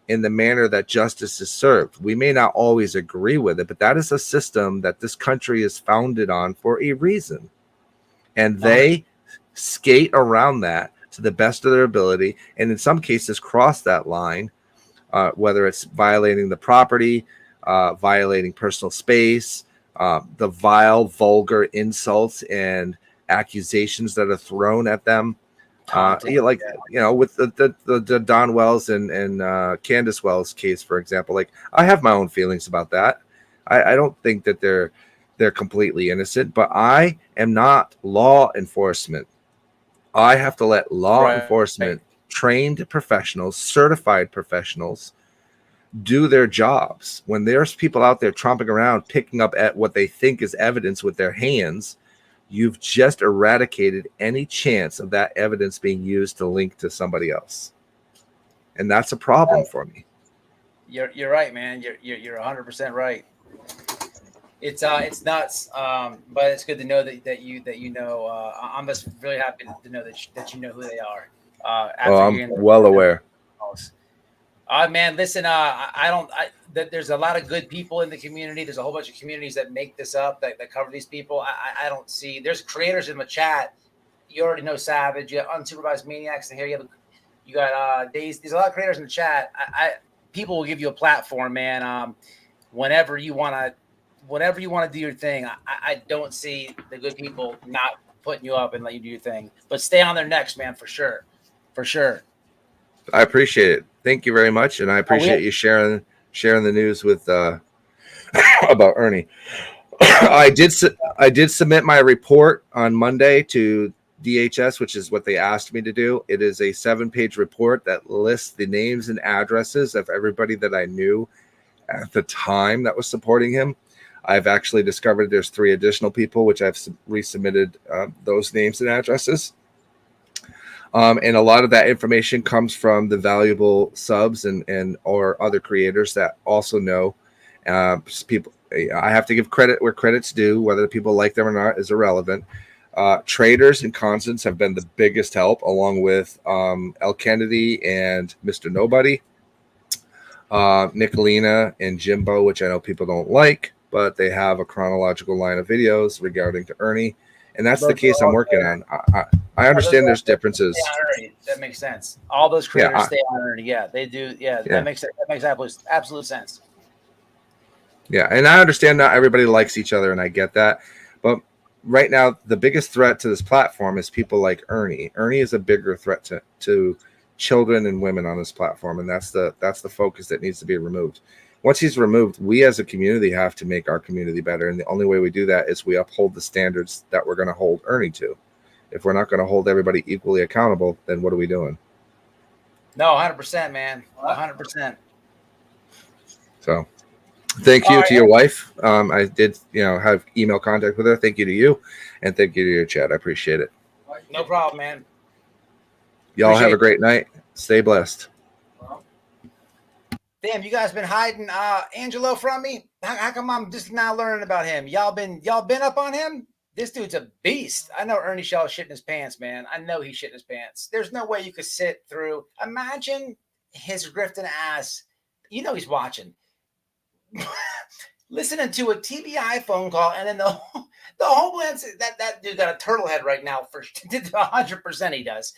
in the manner that justice is served. We may not always agree with it, but that is a system that this country is founded on for a reason. And they skate around that to the best of their ability, and in some cases cross that line, whether it's violating the property, violating personal space, the vile, vulgar insults and accusations that are thrown at them. With the Don Wells and Candace Wells case, for example, like I have my own feelings about that. I don't think that they're completely innocent, but I am not law enforcement. I have to let law enforcement, trained professionals, certified professionals, do their jobs. When there's people out there tromping around, picking up at what they think is evidence with their hands, you've just eradicated any chance of that evidence being used to link to somebody else. And that's a problem for me. You're right, man. You're 100% right. It's nuts, but it's good to know that you know. I'm just really happy to know that you know who they are. I'm well aware. Man, listen. There's a lot of good people in the community. There's a whole bunch of communities that make this up, that cover these people. I don't see. There's creators in the chat. You already know Savage. You have Unsupervised Maniacs in here. You got Days. There's a lot of creators in the chat. People will give you a platform, man. Whenever you want to do your thing. I don't see the good people not putting you up and let you do your thing. But stay on their necks, man, for sure. For sure. I appreciate it. Thank you very much. And I appreciate you sharing the news with about Ernie. I did submit my report on Monday to DHS, which is what they asked me to do. It is a 7-page report that lists the names and addresses of everybody that I knew at the time that was supporting him. I've actually discovered there's 3 additional people, which I've resubmitted those names and addresses. And a lot of that information comes from the valuable subs and or other creators that also know people. I have to give credit where credit's due. Whether people like them or not is irrelevant. Traders and Constance have been the biggest help, along with El Kennedy and Mr. Nobody, Nicolina and Jimbo, which I know people don't like, but they have a chronological line of videos regarding to Ernie. And that's the case I'm working on. I understand there's differences. That makes sense. All those creators stay on Ernie. Yeah, they do. Yeah, that makes absolute sense. Yeah, and I understand not everybody likes each other, and I get that. But right now, the biggest threat to this platform is people like Ernie. Ernie is a bigger threat to children and women on this platform, and that's the focus that needs to be removed. Once he's removed, we as a community have to make our community better. And the only way we do that is we uphold the standards that we're going to hold Ernie to. If we're not going to hold everybody equally accountable, then what are we doing? No, 100%, man. 100%. So thank you to your wife. I did, have email contact with her. Thank you to you. And thank you to your chat. I appreciate it. No problem, man. Y'all have a great night. Stay blessed. Damn, you guys been hiding Angelo from me? How come I'm just now learning about him? Y'all been up on him? This dude's a beast. I know Ernie Shell shit in his pants, man. I know he's shit in his pants. There's no way you could sit through. Imagine his grifting ass. You know he's watching. Listening to a TBI phone call, and then the Homeland, that dude got a turtle head right now. For 100% he does.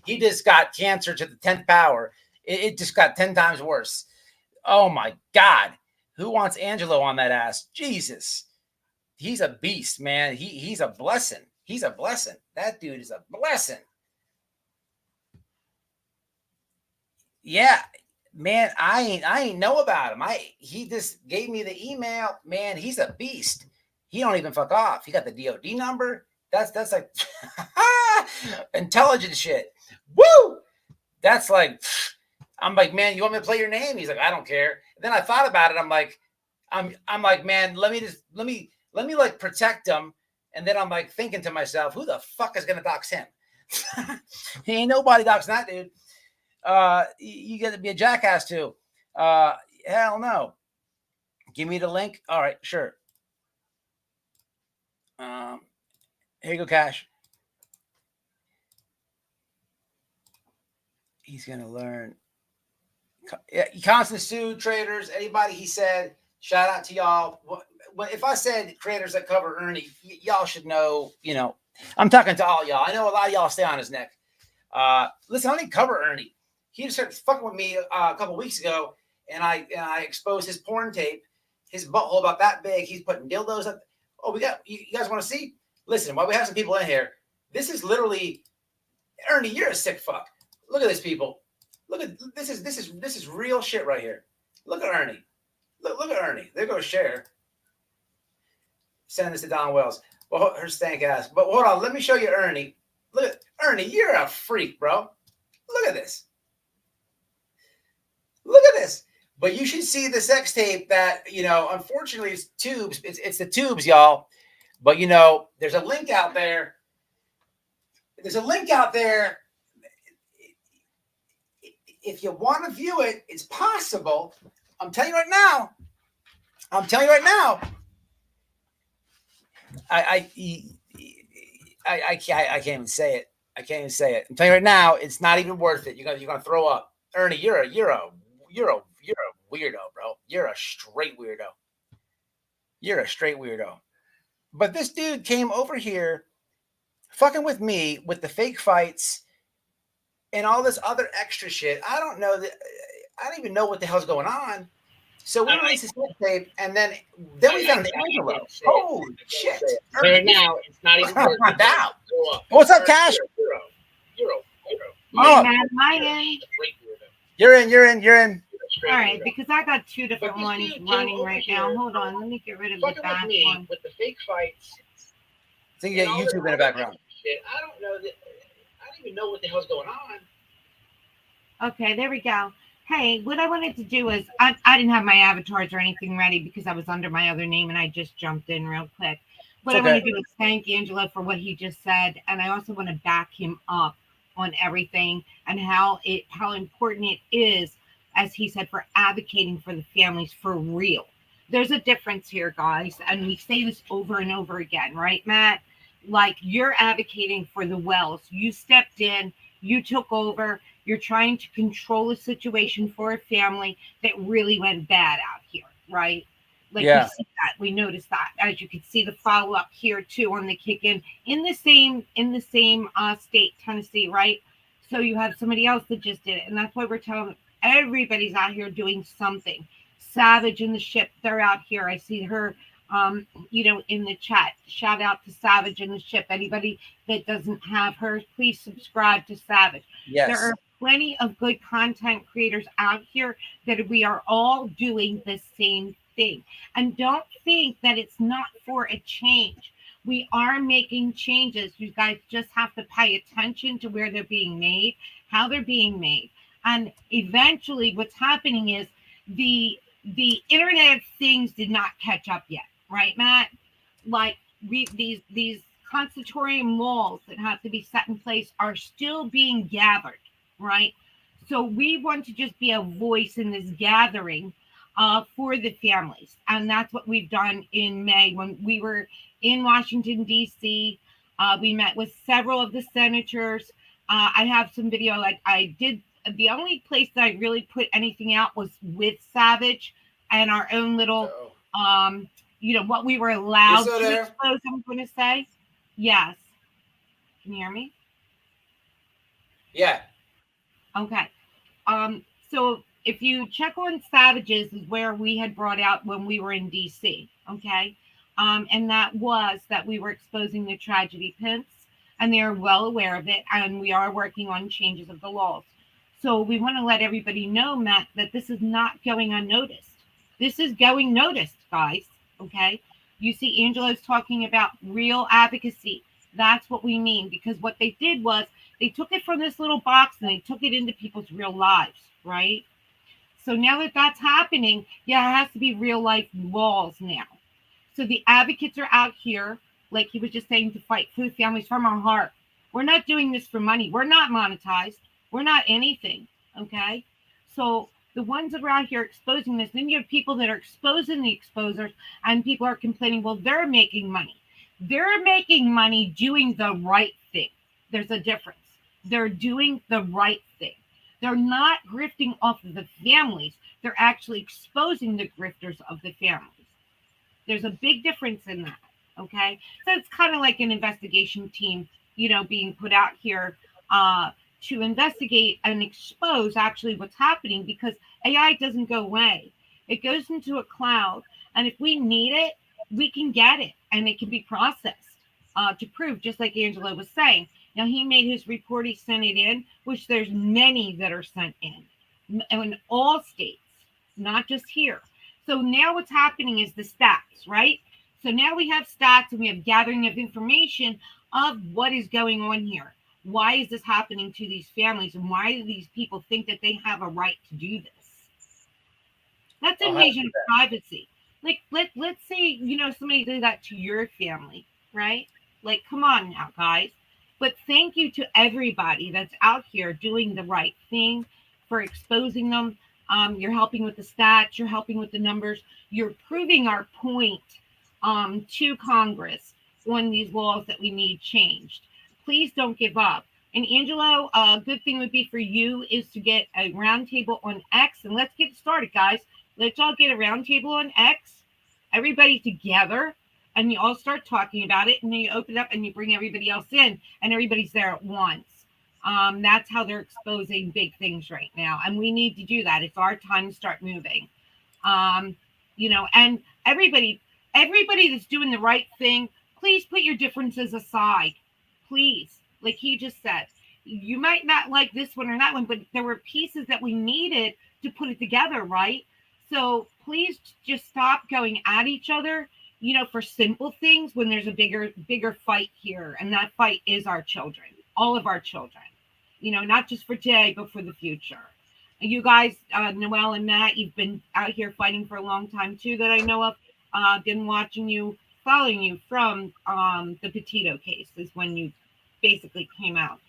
He just got cancer to the 10th power. It just got 10 times worse. Oh my God. Who wants Angelo on that ass? Jesus. He's a beast, man. He's a blessing. He's a blessing. That dude is a blessing. Yeah, man, I ain't know about him. He just gave me the email. Man, he's a beast. He don't even fuck off. He got the DOD number. That's like intelligent shit. Woo! That's like, I'm like, man, you want me to play your name? He's like, I don't care. And then I thought about it. I'm like, man, let me like protect him. And then I'm like thinking to myself, who the fuck is gonna dox him? He ain't nobody doxing that dude. You got to be a jackass too. Hell no. Give me the link. All right, sure. Here you go, Cash. He's gonna learn. Yeah, constant Sue traders. Anybody he said, shout out to y'all. If I said creators that cover Ernie, y'all should know. You know, I'm talking to all y'all. I know a lot of y'all stay on his neck. Listen, I didn't cover Ernie. He just started fucking with me a couple weeks ago, and I exposed his porn tape. His butthole about that big. He's putting dildos up. Oh, we got you guys want to see? Listen, while we have some people in here, this is literally Ernie. You're a sick fuck. Look at this, people. Look at this is real shit right here. Look at Ernie. Look at Ernie. There goes share. Send this to Don Wells. Well, her stank ass. But hold on, let me show you Ernie. Look at Ernie. You're a freak, bro. Look at this. Look at this. But you should see the sex tape that, you know, unfortunately it's tubes. It's the tubes, y'all. But, you know, there's a link out there. There's a link out there. If you want to view it, it's possible. I'm telling you right now. I can't even say it. I'm telling you right now, it's not even worth it. You're gonna throw up. Ernie, you're a weirdo, bro. You're a straight weirdo. But this dude came over here fucking with me with the fake fights and all this other extra shit. I don't even know what the hell's going on. So we released this tape, and then we found Angelo. Holy shit! Right now, it's not even down. What's up, Cash? Oh, my end. You're in. All right, because I got two different ones running right now. Hold on, let me get rid of the back one. With the fake fights. So you get YouTube in the background. I don't even know what the hell's going on. Okay, there we go. Hey, what I wanted to do is I didn't have my avatars or anything ready because I was under my other name and I just jumped in real quick. What I want to do is thank Angelo for what he just said, and I also want to back him up on everything and how important it is, as he said, for advocating for the families for real. There's a difference here, guys, and we say this over and over again, right, Matt? Like, you're advocating for the Wells. You stepped in, you took over. You're trying to control a situation for a family that really went bad out here, right? Like, we see that, we noticed that. As you can see, the follow up here too on the kick in the same state, Tennessee, right? So you have somebody else that just did it, and that's why we're telling everybody's out here doing something. Savage in the ship, they're out here. I see her, in the chat. Shout out to Savage in the ship. Anybody that doesn't have her, please subscribe to Savage. Yes. There are plenty of good content creators out here that we are all doing the same thing. And don't think that it's not for a change. We are making changes. You guys just have to pay attention to where they're being made, how they're being made. And eventually what's happening is the Internet of Things did not catch up yet, right, Matt? Like these constitutorial laws that have to be set in place are still being gathered, right? So we want to just be a voice in this gathering for the families. And that's what we've done in May when we were in Washington, D.C. We met with several of the senators. I have some video. Like, I did. The only place that I really put anything out was with Savage and our own little, what we were allowed to expose, I'm going to say. Yes. Can you hear me? Yeah. Okay. So if you check on Savages is where we had brought out when we were in DC. Okay. And that was that we were exposing the tragedy Pimps, and they're well aware of it. And we are working on changes of the laws. So we want to let everybody know, Matt, that this is not going unnoticed. This is going noticed, guys. Okay. You see, Angelo's talking about real advocacy. That's what we mean, because what they did was they took it from this little box and they took it into people's real lives, right? So now that that's happening, it has to be real life laws now. So the advocates are out here, like he was just saying, to fight for the families from our heart. We're not doing this for money. We're not monetized. We're not anything, okay? So the ones that are out here exposing this, then you have people that are exposing the exposers, and people are complaining, well, they're making money. They're making money doing the right thing. There's a difference. They're doing the right thing. They're not grifting off of the families. They're actually exposing the grifters of the families. There's a big difference in that. Okay. So it's kind of like an investigation team, being put out here to investigate and expose actually what's happening, because AI doesn't go away. It goes into a cloud. And if we need it, we can get it and it can be processed to prove, just like Angelo was saying. Now, he made his report, he sent it in, which there's many that are sent in all states, not just here. So now what's happening is the stats, right? So now we have stats and we have gathering of information of what is going on here. Why is this happening to these families? And why do these people think that they have a right to do this? That's invasion of privacy. Like, let's say, somebody did that to your family, right? Like, come on now, guys. But thank you to everybody that's out here doing the right thing for exposing them. You're helping with the stats. You're helping with the numbers. You're proving our point to Congress on these laws that we need changed. Please don't give up. And Angelo, a good thing would be for you is to get a roundtable on X. And let's get started, guys. Let's all get a roundtable on X. Everybody together. And you all start talking about it, and then you open it up and you bring everybody else in, and everybody's there at once. That's how they're exposing big things right now. And we need to do that. It's our time to start moving. And everybody that's doing the right thing, please put your differences aside. Please. Like he just said, you might not like this one or that one, but there were pieces that we needed to put it together, right? So please just stop going at each other, for simple things when there's a bigger fight here. And that fight is our children, all of our children, not just for today, but for the future. You guys, Noelle and Matt, you've been out here fighting for a long time too, that I know of. Been watching you, following you from the Petito case is when you basically came out.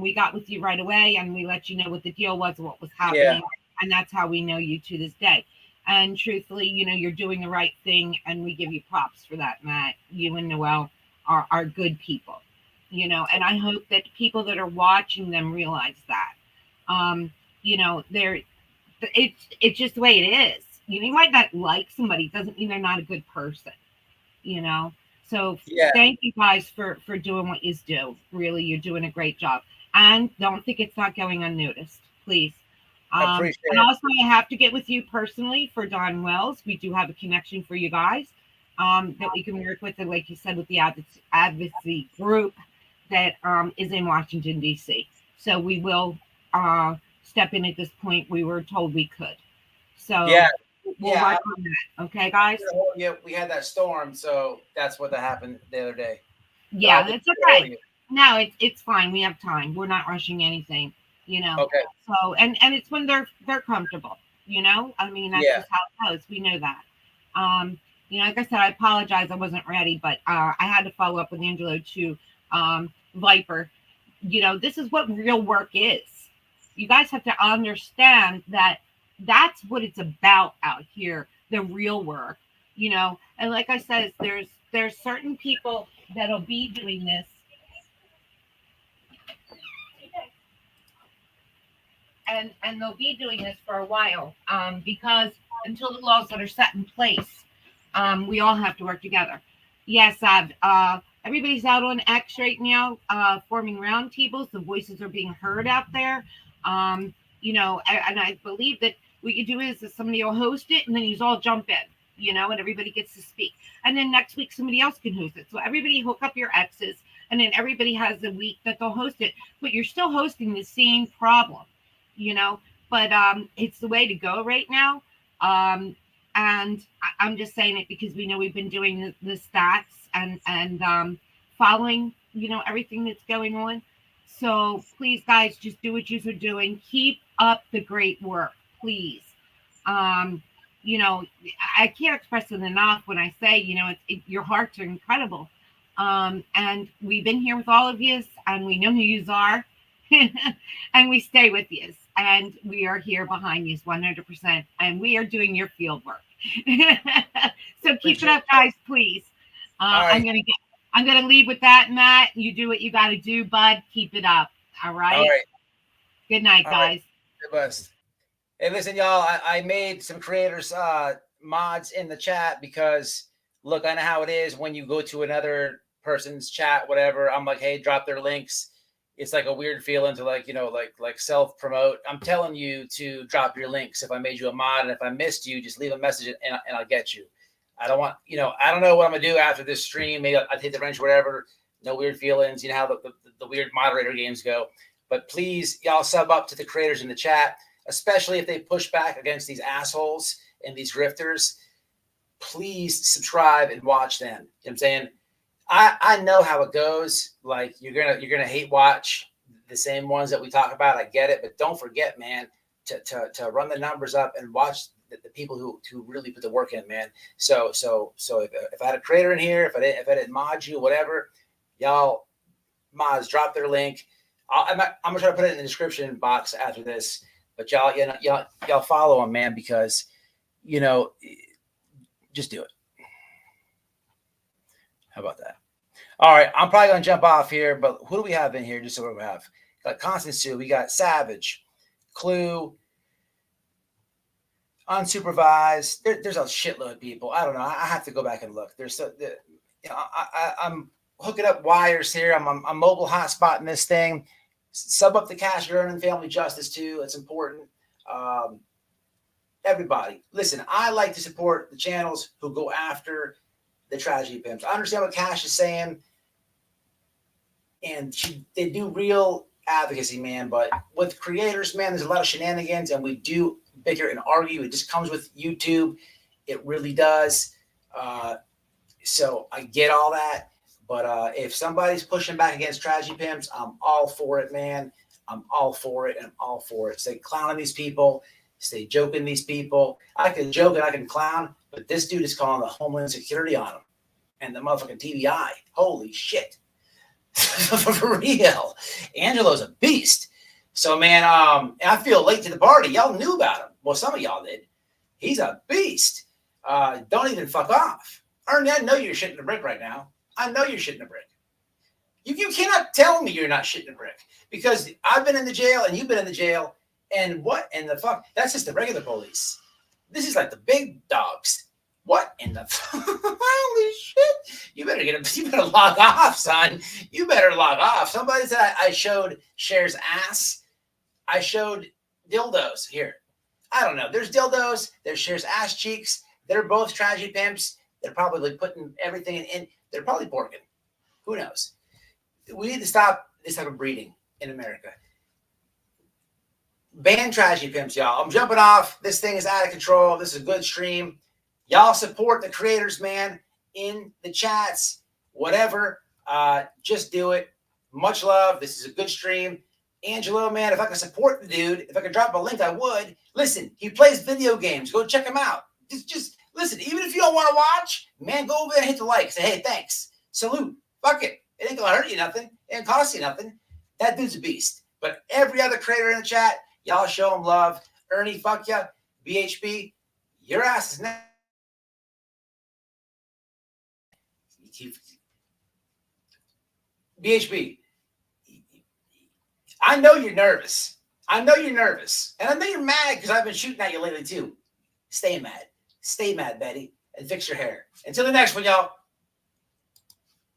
We got with you right away and we let you know what the deal was, what was happening. Yeah. And that's how we know you to this day. And truthfully, you're doing the right thing, and we give you props for that, Matt. You and Noelle are good people, and I hope that people that are watching them realize that. It's just the way it is. You might not like somebody, doesn't mean they're not a good person, So yeah. Thank you guys for doing what you do. Really, you're doing a great job. And don't think it's not going unnoticed, please. And also, I have to get with you personally for Don Wells. We do have a connection for you guys that we can work with, and like you said, with the advocacy group that is in Washington, D.C. So we will step in at this point. We were told we could. So we'll work on that. Okay, guys? Yeah, we had that storm, so that's what happened the other day. Yeah, that's okay. No, it's fine. We have time. We're not rushing anything. Okay. So and it's when they're comfortable, I mean, that's just how it goes. We know that. Like I said, I apologize, I wasn't ready, but I had to follow up with Angelo to Viper. This is what real work is. You guys have to understand that that's what it's about out here, the real work, and like I said, there's certain people that'll be doing this. And they'll be doing this for a while because until the laws that are set in place, we all have to work together. Yes, everybody's out on X right now, forming roundtables. The voices are being heard out there. And I believe that what you do is that somebody will host it and then you all jump in, and everybody gets to speak. And then next week, somebody else can host it. So everybody hook up your X's and then everybody has a week that they'll host it. But you're still hosting the same problem. But it's the way to go right now. And I'm just saying it because we know we've been doing the stats and following, everything that's going on. So please, guys, just do what you're doing. Keep up the great work, please. I can't express it enough when I say, your hearts are incredible. And we've been here with all of you, and we know who you are, and we stay with you. And we are here behind you 100%. And we are doing your field work. So keep it up, guys, please. Right. I'm going to get I'm going to leave with that, Matt. You do what you got to do, bud. Keep it up. All right. All right. Good night, All guys. Right. The best. Hey, listen, y'all. I made some creators mods in the chat because look, I know how it is when you go to another person's chat, whatever. I'm like, hey, drop their links. It's like a weird feeling to like self promote. I'm telling you to drop your links if I made you a mod, and if I missed you, just leave a message and I'll get you. I don't want, I don't know what I'm gonna do after this stream. Maybe I'll hit the wrench, whatever. No weird feelings. You know how the weird moderator games go. But please, y'all sub up to the creators in the chat, especially if they push back against these assholes and these grifters. Please subscribe and watch them. You know what I'm saying? I know how it goes. Like you're gonna hate watch the same ones that we talk about. I get it, but don't forget, man, to run the numbers up and watch the people who really put the work in, man. So if I had a creator in here, if I didn't mod you, whatever, y'all mods drop their link. I'm gonna try to put it in the description box after this. But y'all follow them, man, because just do it. How about that? All right, I'm probably gonna jump off here, but who do we have in here? Just so we have got Constant Sue, we got Savage, Clue, Unsupervised. There's a shitload of people. I don't know. I have to go back and look. I'm hooking up wires here. I'm mobile hotspotting this thing. Sub up the cash you're earning, family justice too. It's important. Everybody, listen. I like to support the channels who go after the tragedy pimps. I understand what Cash is saying, and they do real advocacy, man. But with creators, man, there's a lot of shenanigans, and we do bicker and argue. It just comes with YouTube. It really does. So I get all that. But if somebody's pushing back against tragedy pimps, I'm all for it, man. I'm all for it, and I'm all for it. Stay clowning these people. Stay joking these people. I can joke and I can clown, but this dude is calling the Homeland Security on him. And the motherfucking TBI. Holy shit. For real. Angelo's a beast. So, man, I feel late to the party. Y'all knew about him. Well, some of y'all did. He's a beast. Don't even fuck off. Ernie, I know you're shitting a brick right now. I know you're shitting a brick. You cannot tell me you're not shitting a brick because I've been in the jail and you've been in the jail. And what in the fuck? That's just the regular police. This is like the big dogs. What in the holy shit? You better log off, son. You better log off. Somebody said I showed Cher's ass. I showed dildos here. I don't know. There's dildos. There's Cher's ass cheeks. They're both tragedy pimps. They're probably putting everything in. They're probably porking. Who knows? We need to stop this type of breeding in America. Ban tragedy pimps, y'all. I'm jumping off. This thing is out of control. This is a good stream. Y'all support the creators, man, in the chats, whatever. Just do it. Much love. This is a good stream. Angelo, man, if I could support the dude, if I could drop a link, I would. Listen, he plays video games. Go check him out. Just listen, even if you don't want to watch, man, go over there and hit the like. Say, hey, thanks. Salute. Fuck it. It ain't going to hurt you nothing. It ain't cost you nothing. That dude's a beast. But every other creator in the chat, y'all show him love. Ernie, fuck ya. BHB, your ass is next. BHB, I know you're nervous. I know you're nervous. And I know you're mad because I've been shooting at you lately too. Stay mad. Stay mad, Betty. And fix your hair. Until the next one, y'all.